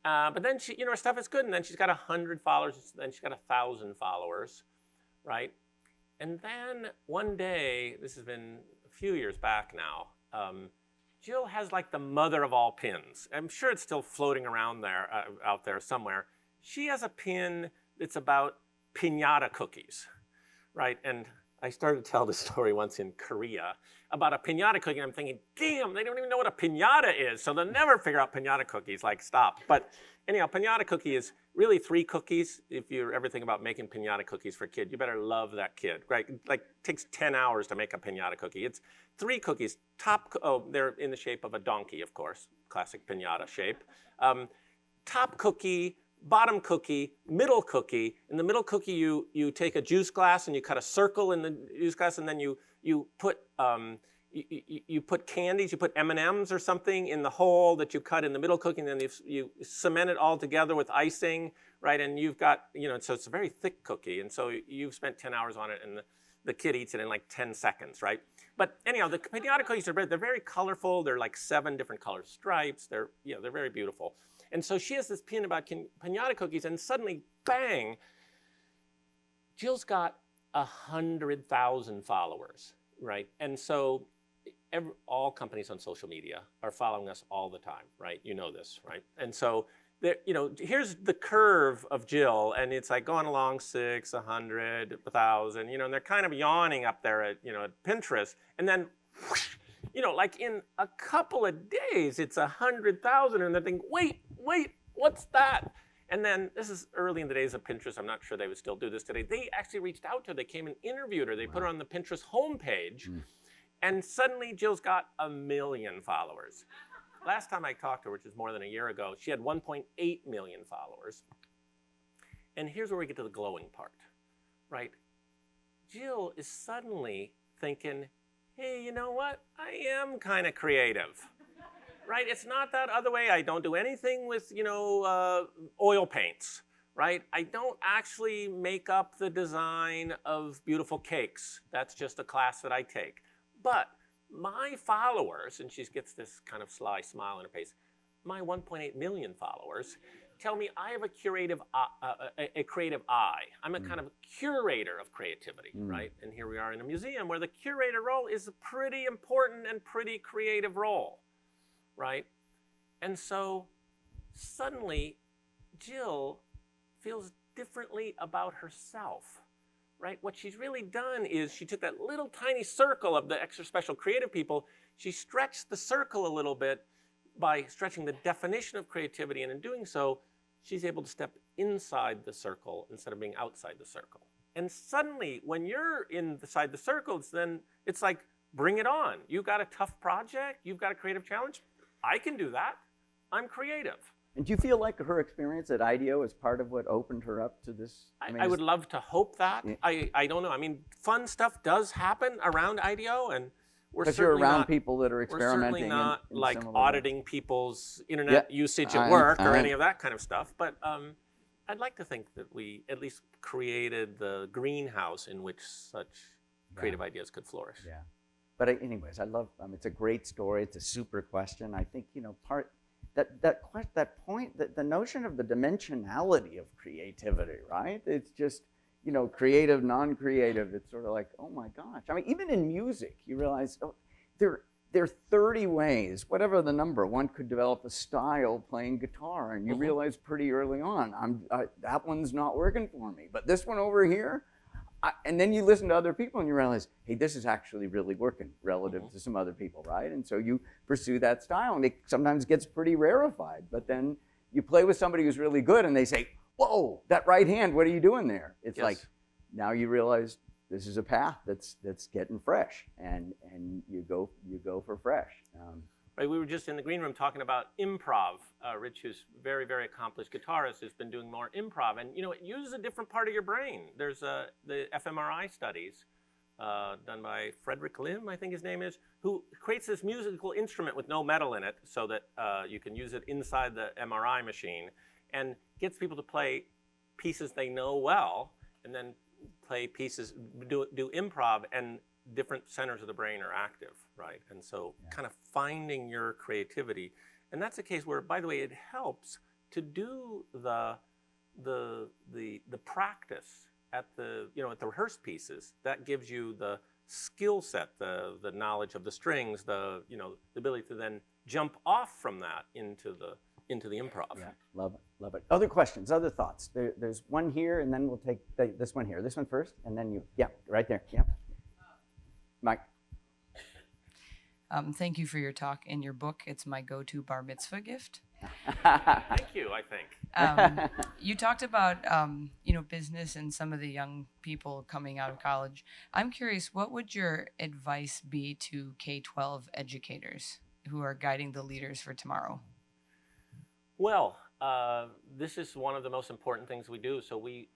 But then she, you know, her stuff is good, and then she's got 100 followers, then she's got 1,000 followers, right? And then one day, this has been a few years back now, Jill has like the mother of all pins. I'm sure it's still floating around there, out there somewhere. She has a pin that's about piñata cookies, right? And I started to tell this story once in Korea about a piñata cookie, and I'm thinking, damn, they don't even know what a piñata is, so they'll never figure out piñata cookies, like, stop. But anyhow, piñata cookie is really 3 cookies. If you're ever thinking about making piñata cookies for a kid, you better love that kid, right? Like, it takes 10 hours to make a piñata cookie. It's 3 cookies, they're in the shape of a donkey, of course, classic piñata shape. Top cookie, bottom cookie, middle cookie. In the middle cookie, you take a juice glass and you cut a circle in the juice glass, and then you put you put candies, you put M&Ms or something in the hole that you cut in the middle cookie, and then you cement it all together with icing, right? And you've got, you know, so it's a very thick cookie, and so you've spent 10 hours on it, and the kid eats it in like 10 seconds, right? But anyhow, the piñata cookies they're very colorful. They're like 7 different colored stripes. They're very beautiful. And so she has this pin about piñata cookies, and suddenly, bang, Jill's got 100,000 followers, right? And so all companies on social media are following us all the time, right? You know this, right? And so, you know, here's the curve of Jill, and it's like going along 6, 100, 1,000, you know, and they're kind of yawning up there at, you know, at Pinterest, and then, whoosh, you know, like in a couple of days, it's 100,000, and they're thinking, wait, what's that? And then, this is early in the days of Pinterest. I'm not sure they would still do this today. They actually reached out to her. They came and interviewed her. They put her on the Pinterest homepage. And suddenly, Jill's got 1 million followers. Last time I talked to her, which is more than a year ago, she had 1.8 million followers. And here's where we get to the glowing part, right? Jill is suddenly thinking, hey, you know what? I am kind of creative. Right? It's not that other way. I don't do anything with, you know, oil paints, right? I don't actually make up the design of beautiful cakes. That's just a class that I take. But my followers, and she gets this kind of sly smile on her face, my 1.8 million followers tell me I have a creative eye. I'm a kind of curator of creativity, right? And here we are in a museum where the curator role is a pretty important and pretty creative role. Right? And so suddenly Jill feels differently about herself, right? What she's really done is she took that little tiny circle of the extra special creative people, she stretched the circle a little bit by stretching the definition of creativity, and in doing so, she's able to step inside the circle instead of being outside the circle. And suddenly, when you're inside the circles, then it's like, bring it on. You've got a tough project, you've got a creative challenge, I can do that. I'm creative. And do you feel like her experience at IDEO is part of what opened her up to this? I would love to hope that. Yeah. I don't know. I mean, fun stuff does happen around IDEO, and we're certainly you're around people that are experimenting. We're certainly not in like auditing people's internet usage at work or any of that kind of stuff. But I'd like to think that we at least created the greenhouse in which such creative ideas could flourish. Yeah. But anyways, I love. It's a great story. It's a super question. I think that point, the notion of the dimensionality of creativity, right? It's just, you know, creative, non-creative. It's sort of like, oh my gosh. I mean, even in music, you realize there are 30 ways, whatever the number, one could develop a style playing guitar, and you realize pretty early on, that one's not working for me, but this one over here. And then you listen to other people and you realize, hey, this is actually really working relative to some other people, right? And so you pursue that style, and it sometimes gets pretty rarefied. But then you play with somebody who's really good and they say, whoa, that right hand, what are you doing there? It's like, now you realize this is a path that's getting fresh, and you go for fresh. Right, we were just in the green room talking about improv. Rich, who's very, very accomplished guitarist, has been doing more improv. And, you know, it uses a different part of your brain. There's the fMRI studies done by Frederick Lim, I think his name is, who creates this musical instrument with no metal in it so that you can use it inside the MRI machine, and gets people to play pieces they know well, and then play pieces, do improv, and different centers of the brain are active, right? And so kind of finding your creativity. And that's a case where, by the way, it helps to do the practice at the, at the rehearsed pieces. That gives you the skill set, the knowledge of the strings, the ability to then jump off from that into the improv. Yeah, love it, love it. Other questions, other thoughts? There's one here, and then we'll take this one here. This one first, and then you. Yeah, right there. Yeah. Mike. Thank you for your talk and your book. It's my go-to bar mitzvah gift. Thank you, I think. You talked about, business and some of the young people coming out of college. I'm curious, what would your advice be to K-12 educators who are guiding the leaders for tomorrow? Well, this is one of the most important things we do. So we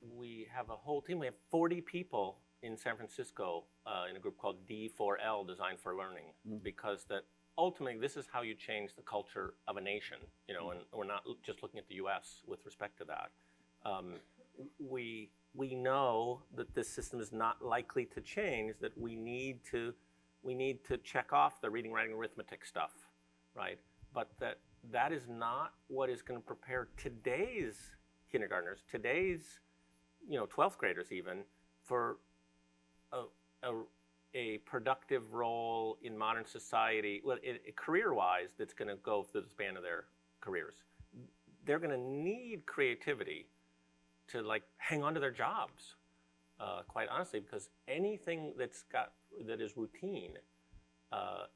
have a whole team. We have 40 people in San Francisco in a group called D4L, Design for Learning, because that ultimately this is how you change the culture of a nation, and we're not just looking at the US with respect to that. We know that this system is not likely to change, that we need to check off the reading, writing, arithmetic stuff, right? But that is not what is going to prepare today's kindergartners, today's 12th graders even, for a productive role in modern society, career-wise, that's going to go through the span of their careers. They're going to need creativity to hang on to their jobs, quite honestly, because anything that is routine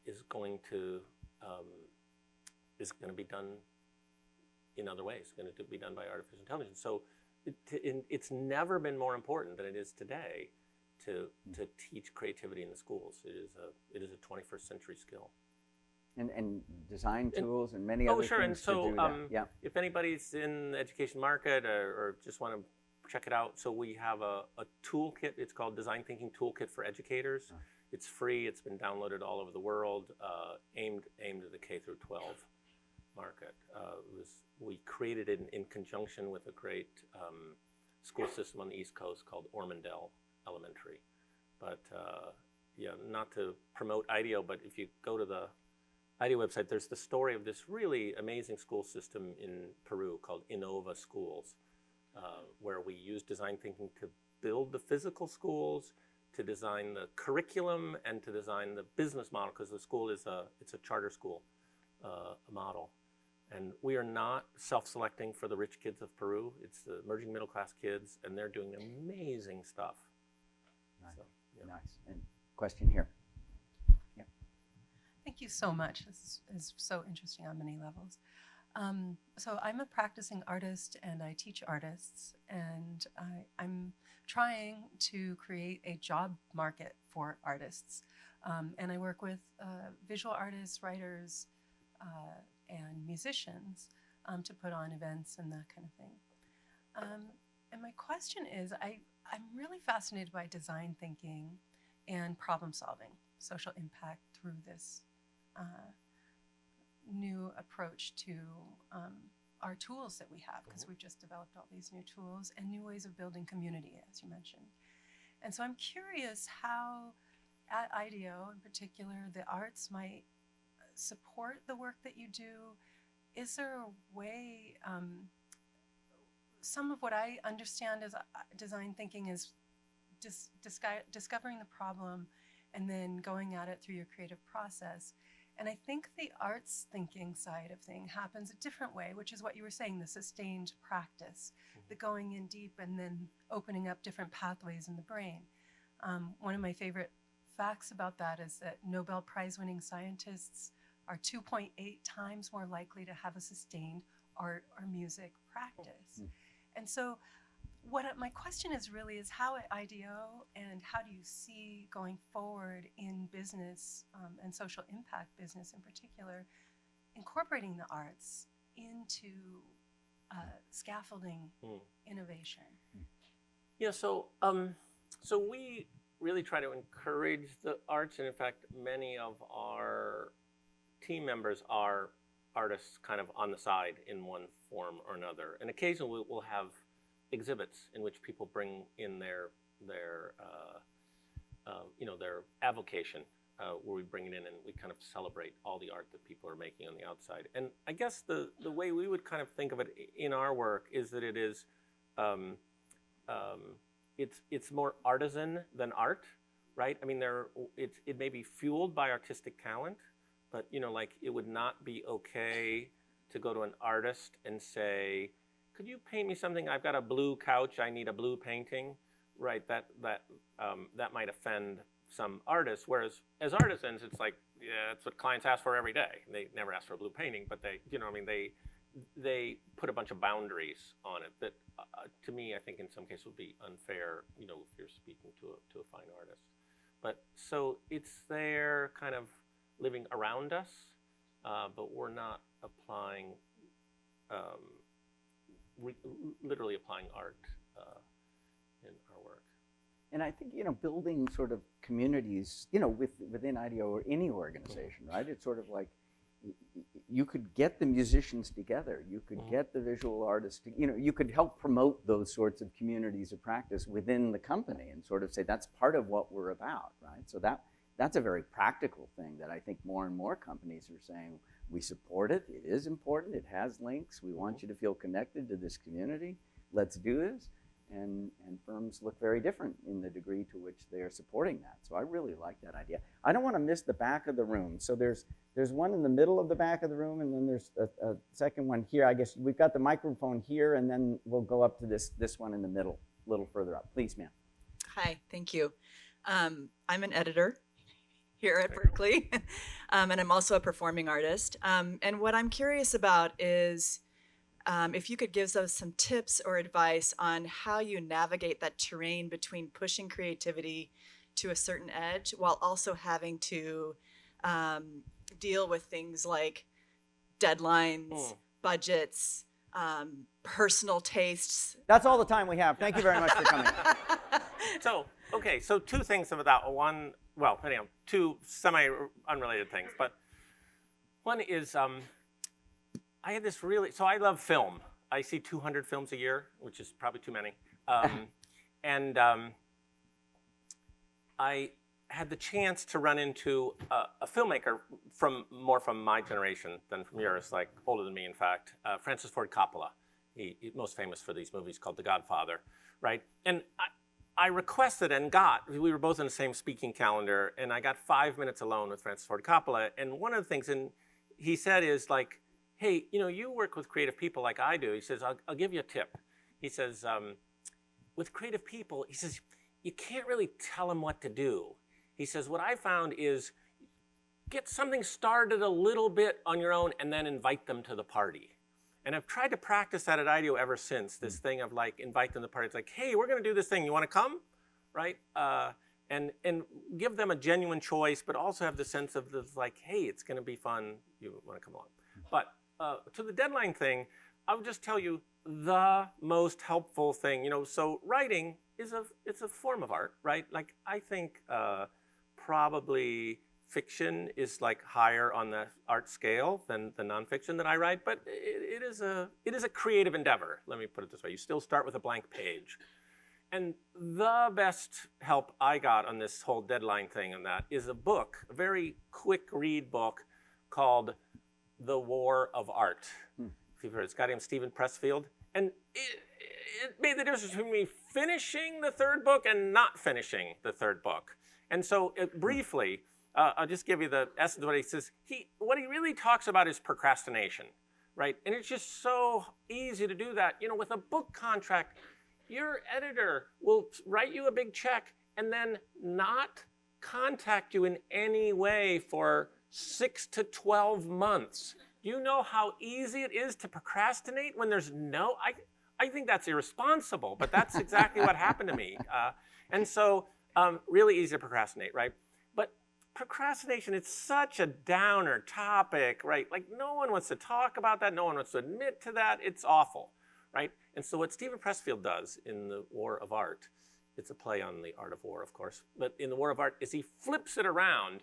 is going to be done in other ways. It's going to be done by artificial intelligence. So it's never been more important than it is today to teach creativity in the schools. It is a 21st century skill. And design tools and many other sure. things And so, to do that. Yeah. if anybody's in the education market or just want to check it out, so we have a toolkit. It's called Design Thinking Toolkit for Educators. It's free. It's been downloaded all over the world, aimed at the K through 12 market. We created it in conjunction with a great school system on the East Coast called Ormondale Elementary. But not to promote IDEO, but if you go to the IDEO website, there's the story of this really amazing school system in Peru called Innova Schools, where we use design thinking to build the physical schools, to design the curriculum, and to design the business model, because the school it's a charter school model. And we are not self-selecting for the rich kids of Peru. It's the emerging middle class kids, and they're doing amazing stuff. Nice. So, nice. And question here. Yeah. Thank you so much. This is so interesting on many levels. So I'm a practicing artist and I teach artists, and I'm trying to create a job market for artists. And I work with visual artists, writers, and musicians to put on events and that kind of thing. And my question is, I'm really fascinated by design thinking and problem solving, social impact through this new approach to our tools that we have, because we've just developed all these new tools and new ways of building community, as you mentioned. And so I'm curious how, at IDEO in particular, the arts might support the work that you do. Is there a way, some of what I understand as design thinking is discovering the problem and then going at it through your creative process. And I think the arts thinking side of thing happens a different way, which is what you were saying, the sustained practice, the going in deep and then opening up different pathways in the brain. One of my favorite facts about that is that Nobel Prize winning scientists are 2.8 times more likely to have a sustained art or music practice. And so my question is really is how at IDEO, and how do you see going forward in business and social impact business in particular, incorporating the arts into scaffolding innovation? Yeah, so we really try to encourage the arts, and in fact, many of our team members are artists kind of on the side in one form or another. And occasionally we'll have exhibits in which people bring in their their avocation, where we bring it in and we kind of celebrate all the art that people are making on the outside. And I guess the way we would kind of think of it in our work is that it is, it's more artisan than art, right? I mean, it may be fueled by artistic talent, but like it would not be okay to go to an artist and say, could you paint me something? I've got a blue couch, I need a blue painting, right? That might offend some artists, whereas as artisans, it's like, yeah, that's what clients ask for every day. They never ask for a blue painting, but they put a bunch of boundaries on it that, to me, I think in some cases would be unfair, if you're speaking to a fine artist. But so it's there kind of living around us, but we're not applying, literally applying art in our work. And I think, building sort of communities, within IDEO or any organization, right? It's sort of like you could get the musicians together, you could get the visual artists, you could help promote those sorts of communities of practice within the company and sort of say that's part of what we're about, right? So that's a very practical thing that I think more and more companies are saying, we support it, it is important, it has links, we want you to feel connected to this community, let's do this. And firms look very different in the degree to which they are supporting that. So I really like that idea. I don't want to miss the back of the room. So there's one in the middle of the back of the room, and then there's a second one here. I guess we've got the microphone here, and then we'll go up to this one in the middle, a little further up. Please, ma'am. Hi, thank you. I'm an editor here at Berkeley, and I'm also a performing artist. And what I'm curious about is if you could give us some tips or advice on how you navigate that terrain between pushing creativity to a certain edge while also having to deal with things like deadlines, budgets, personal tastes. That's all the time we have. Thank you very much for coming. So two things about that. One, well, anyhow, two semi-unrelated things. But one is, I had this so I love film. I see 200 films a year, which is probably too many. And I had the chance to run into a filmmaker more from my generation than from yours, like older than me, in fact, Francis Ford Coppola. He's most famous for these movies called The Godfather, right? And I requested and we were both in the same speaking calendar, and I got 5 minutes alone with Francis Ford Coppola. And one of the things he said is like, hey, you work with creative people like I do. He says, I'll give you a tip. He says, with creative people, he says, you can't really tell them what to do. He says, what I found is get something started a little bit on your own and then invite them to the party. And I've tried to practice that at IDEO ever since, this thing of like invite them to the party. It's like, hey, we're going to do this thing. You want to come? Right? And give them a genuine choice, but also have the sense of like, hey, it's going to be fun. You want to come along. But to the deadline thing, I would just tell you the most helpful thing. So writing it's a form of art, right? Like I think probably fiction is like higher on the art scale than the nonfiction that I write, but it is a creative endeavor. Let me put it this way: you still start with a blank page. And the best help I got on this whole deadline thing and that is a book, a very quick read book called The War of Art. If you've heard, it's a guy named Stephen Pressfield. And it made the difference between me finishing the third book and not finishing the third book. And so briefly, I'll just give you the essence of what he says. What he really talks about is procrastination, right? And it's just so easy to do that. With a book contract, your editor will write you a big check and then not contact you in any way for 6 to 12 months. Do you know how easy it is to procrastinate when there's I think that's irresponsible, but that's exactly what happened to me. And so really easy to procrastinate, right? But procrastination, it's such a downer topic, right? Like no one wants to talk about that. No one wants to admit to that. It's awful, right? And so what Stephen Pressfield does in The War of Art, it's a play on the art of war, of course, but in The War of Art is he flips it around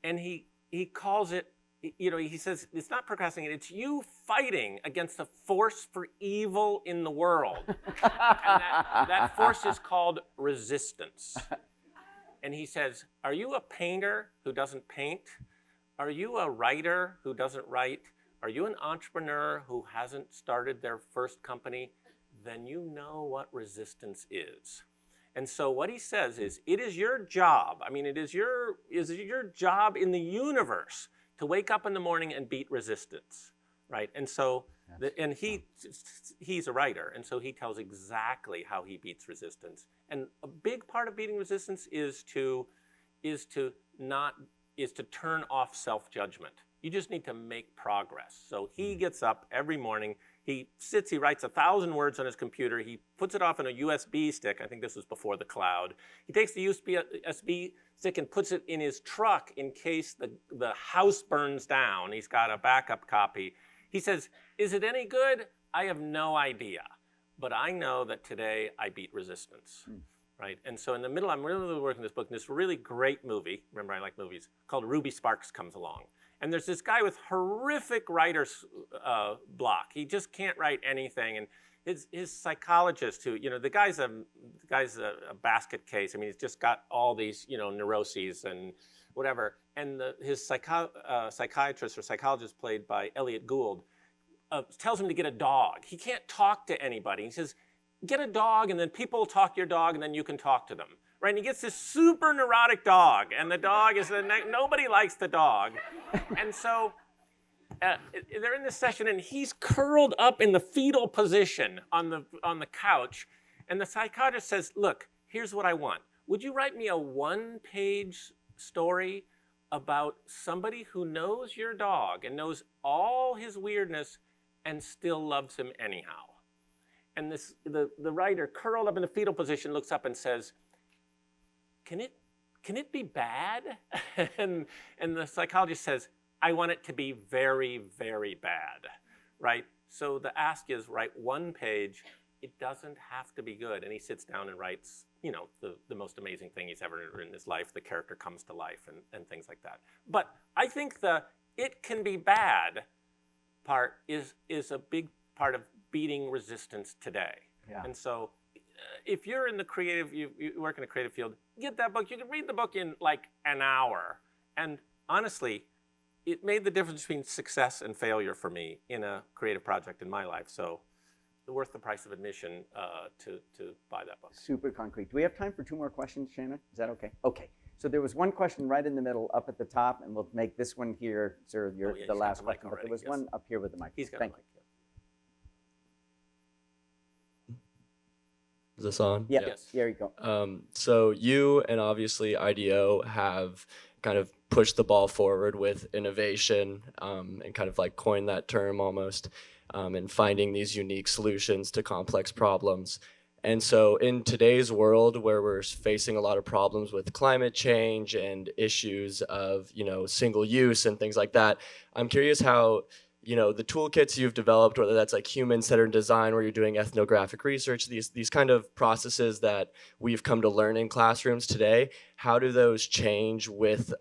and he calls it, he says, it's not procrastinating, it's you fighting against the force for evil in the world. And that force is called resistance. And he says, are you a painter who doesn't paint? Are you a writer who doesn't write? Are you an entrepreneur who hasn't started their first company? Then you know what resistance is. And so what he says is, it is your job, I mean, it is your job in the universe to wake up in the morning and beat resistance, right? And so, he's a writer, and so he tells exactly how he beats resistance. And a big part of beating resistance is to turn off self-judgment. You just need to make progress. So he gets up every morning, he writes 1,000 words on his computer, he puts it off on a USB stick, I think this was before the cloud. He takes the USB stick and puts it in his truck in case the house burns down. He's got a backup copy. He says, is it any good? I have no idea, but I know that today I beat resistance. Right? And so in the middle, I'm really working this book, and this really great movie, remember I like movies, called Ruby Sparks comes along. And there's this guy with horrific writer's block. He just can't write anything. And his psychologist, who, the guy's a basket case. I mean, he's just got all these, neuroses and whatever. And his psychiatrist or psychologist, played by Elliot Gould, tells him to get a dog. He can't talk to anybody. He says, get a dog, and then people will talk to your dog, and then you can talk to them. Right? And he gets this super neurotic dog, and the dog is nobody likes the dog. And so they're in this session, and he's curled up in the fetal position on the couch, and the psychiatrist says, look, here's what I want. Would you write me a one-page story about somebody who knows your dog and knows all his weirdness and still loves him anyhow? And the writer, curled up in the fetal position, looks up and says, can it be bad? and the psychologist says, I want it to be very, very bad, right? So the ask is, write one page. It doesn't have to be good. And he sits down and writes, the most amazing thing he's ever written in his life. The character comes to life and things like that. But I think the it can be bad part is a big part of beating resistance today. Yeah. And so if you're in the creative, you work in a creative field, get that book. You can read the book in like an hour. And honestly, it made the difference between success and failure for me in a creative project in my life. So worth the price of admission to buy that book. Super concrete. Do we have time for 2 more questions, Shannon? Is that okay? Okay. So there was one question right in the middle up at the top, and we'll make this one here, sir, the last question. But there was one up here with the mic. He's got Thank a mic. Is this on? Yeah. Yes. There you go. So you and obviously IDEO have kind of pushed the ball forward with innovation and kind of like coined that term almost, and finding these unique solutions to complex problems. And so in today's world where we're facing a lot of problems with climate change and issues of, single use and things like that, I'm curious how, the toolkits you've developed, whether that's like human-centered design where you're doing ethnographic research, these kind of processes that we've come to learn in classrooms today, how do those change with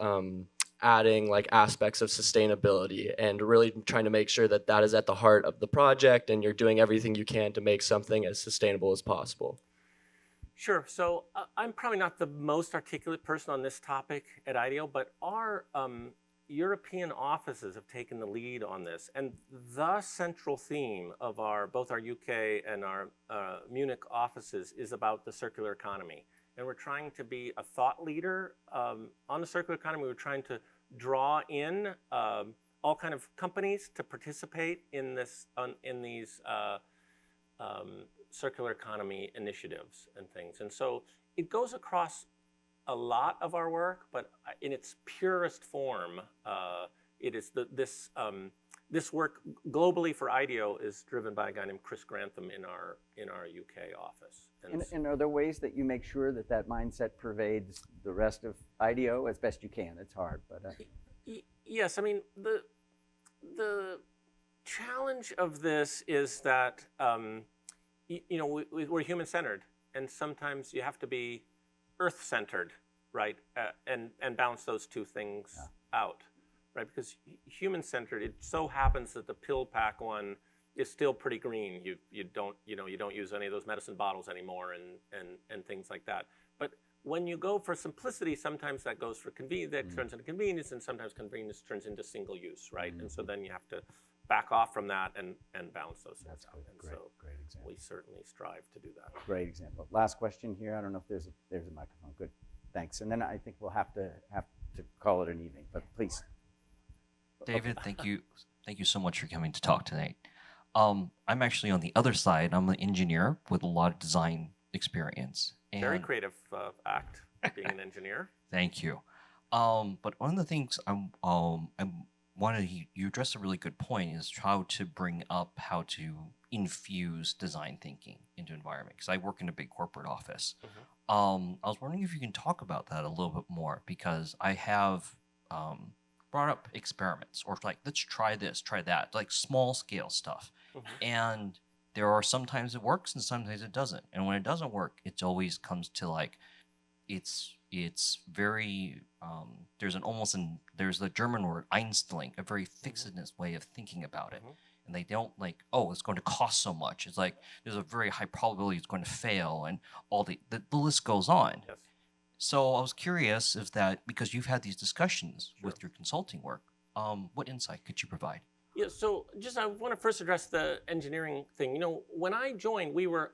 adding like aspects of sustainability and really trying to make sure that that is at the heart of the project and you're doing everything you can to make something as sustainable as possible? Sure. So I'm probably not the most articulate person on this topic at IDEO, but our European offices have taken the lead on this. And the central theme of both our UK and our Munich offices is about the circular economy. And we're trying to be a thought leader on the circular economy. We're trying to draw in all kind of companies to participate in these circular economy initiatives and things. And so it goes across a lot of our work, but in its purest form, it is this work globally for IDEO is driven by a guy named Chris Grantham in our UK office. And are there ways that you make sure that that mindset pervades the rest of IDEO as best you can? It's hard, but yes. I mean, the challenge of this is that we're human-centered, and sometimes you have to be earth-centered, right? And balance those two things out, right? Because human-centered, it so happens that the pill pack one is still pretty green. You don't use any of those medicine bottles anymore and things like that. But when you go for simplicity, sometimes that goes for convenience, that turns into convenience, and sometimes convenience turns into single use, right? And so then you have to back off from that and balance those things out. And so Great example. we certainly strive to do that. Great example. Last question here. I don't know if there's a microphone. Good. Thanks. And then I think we'll have to call it an evening. But please. David, thank you so much for coming to talk tonight. I'm actually on the other side. I'm an engineer with a lot of design experience. Very creative act, being an engineer. Thank you. But one of the things you addressed a really good point is how to bring up how to infuse design thinking into environment. Because I work in a big corporate office. I was wondering if you can talk about that a little bit more, because I have brought up experiments, or like, let's try this, try that, like small scale stuff. And there are sometimes it works and sometimes it doesn't. And when it doesn't work, it always comes to like, it's very, there's the German word Einstellung, a very fixedness way of thinking about it. And they don't like, oh, it's going to cost so much. It's like, there's a very high probability it's going to fail, and all the list goes on. Yes. So I was curious if that, because you've had these discussions with your consulting work, what insight could you provide? Yeah, so I want to first address the engineering thing. When I joined, we were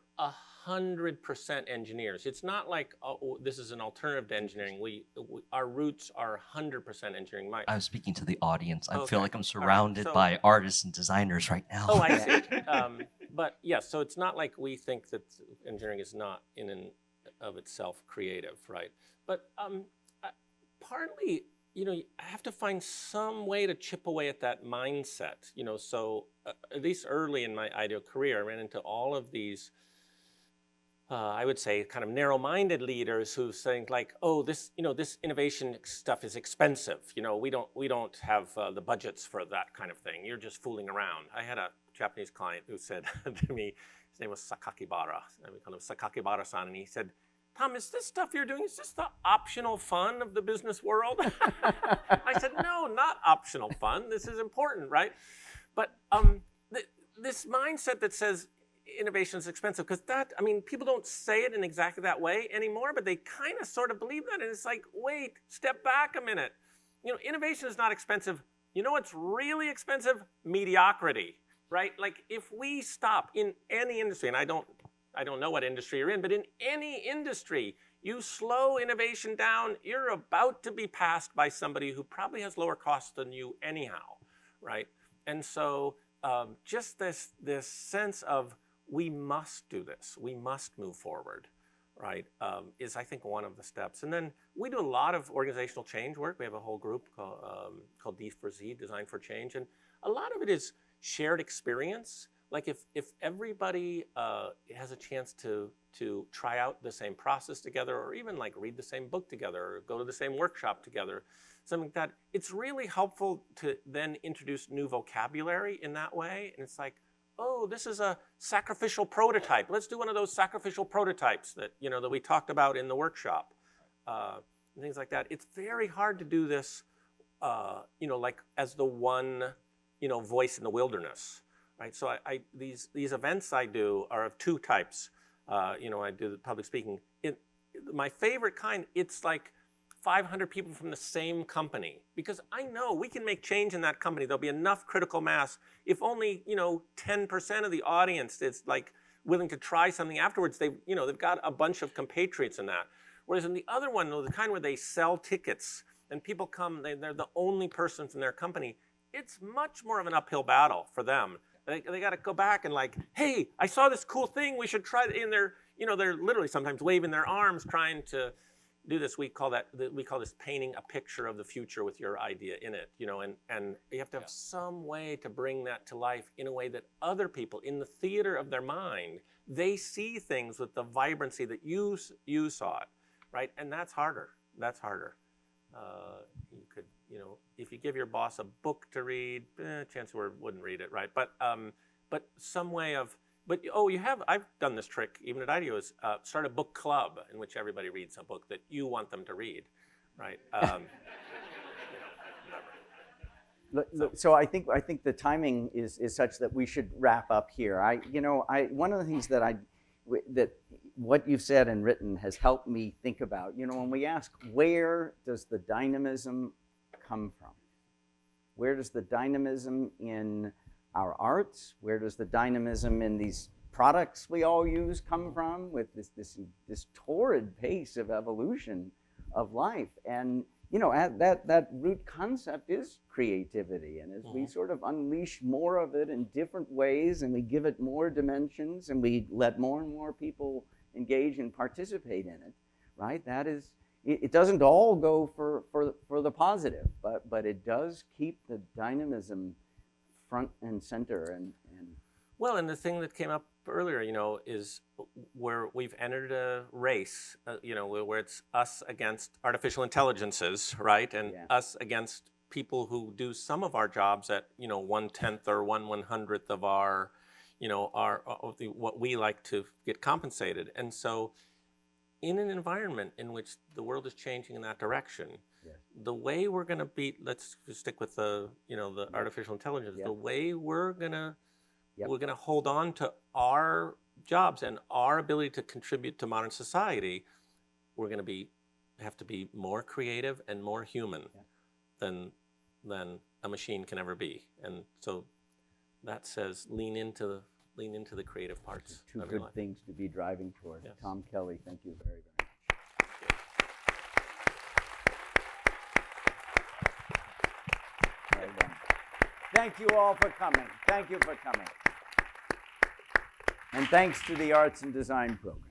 100% engineers. It's not like, oh, this is an alternative to engineering. Our roots are 100% engineering. I'm speaking to the audience. I Okay. feel like I'm surrounded by artists and designers right now. Oh, I see. But yes, so it's not like we think that engineering is not in and of itself creative, right? But partly, I have to find some way to chip away at that mindset. So at least early in my IDEO career, I ran into all of these, I would say, kind of narrow-minded leaders who saying like, oh, this innovation stuff is expensive. We don't have the budgets for that kind of thing. You're just fooling around. I had a Japanese client who said to me, his name was Sakakibara, and we called him Sakakibara-san, and he said, Tom, is this stuff you're doing, is this the optional fun of the business world? I said, no, not optional fun. This is important, right? But this mindset that says innovation is expensive, because people don't say it in exactly that way anymore, but they kind of sort of believe that. And it's like, wait, step back a minute. Innovation is not expensive. You know what's really expensive? Mediocrity, right? Like if we stop in any industry, and I don't know what industry you're in, but in any industry, you slow innovation down, you're about to be passed by somebody who probably has lower costs than you anyhow, right? And so just this sense of we must do this, we must move forward, right, is I think one of the steps. And then we do a lot of organizational change work. We have a whole group called D4Z, Design for Change, and a lot of it is shared experience. Like if everybody has a chance to try out the same process together, or even like read the same book together, or go to the same workshop together, something like that, it's really helpful to then introduce new vocabulary in that way. And it's like, oh, this is a sacrificial prototype. Let's do one of those sacrificial prototypes that that we talked about in the workshop, and things like that. It's very hard to do this, like as the one, voice in the wilderness. Right, so these events I do are of two types. I do the public speaking. My favorite kind, it's like 500 people from the same company, because I know we can make change in that company. There'll be enough critical mass. If only 10% of the audience is like willing to try something afterwards, they've got a bunch of compatriots in that. Whereas in the other one, the kind where they sell tickets and people come, they're the only person from their company. It's much more of an uphill battle for them. They got to go back and like, hey, I saw this cool thing. We should try it. And they're literally sometimes waving their arms trying to do this. We call this painting a picture of the future with your idea in it. And you have to have some way to bring that to life in a way that other people in the theater of their mind, they see things with the vibrancy that you saw it, right? And that's harder. That's harder. You could, if you give your boss a book to read, chance wouldn't read it, right? But some way of, I've done this trick even at IDEO, is start a book club in which everybody reads a book that you want them to read, right? So I think the timing is such that we should wrap up here. One of the things that that what you've said and written has helped me think about, when we ask, where does the dynamism come from? Where does the dynamism in our arts, where does the dynamism in these products we all use come from, with this torrid pace of evolution of life? And that root concept is creativity. And as we sort of unleash more of it in different ways, and we give it more dimensions, and we let more and more people engage and participate in it, right? That is, it doesn't all go for the positive, but it does keep the dynamism front and center. And Well, and the thing that came up earlier, is where we've entered a race, where it's us against artificial intelligences, right? And us against people who do some of our jobs at, 1/10 or 1/100th of our, what we like to get compensated. And so in an environment in which the world is changing in that direction, the way we're going to beat, let's just stick with the artificial intelligence, the way we're going to hold on to our jobs and our ability to contribute to modern society, we're going to have to be more creative and more human than a machine can ever be. And so that says lean into the creative parts. Two good things to be driving toward. Yes. Tom Kelley, thank you very, very much. Well done. Thank you all for coming. Thank you for coming. And thanks to the Arts and Design program.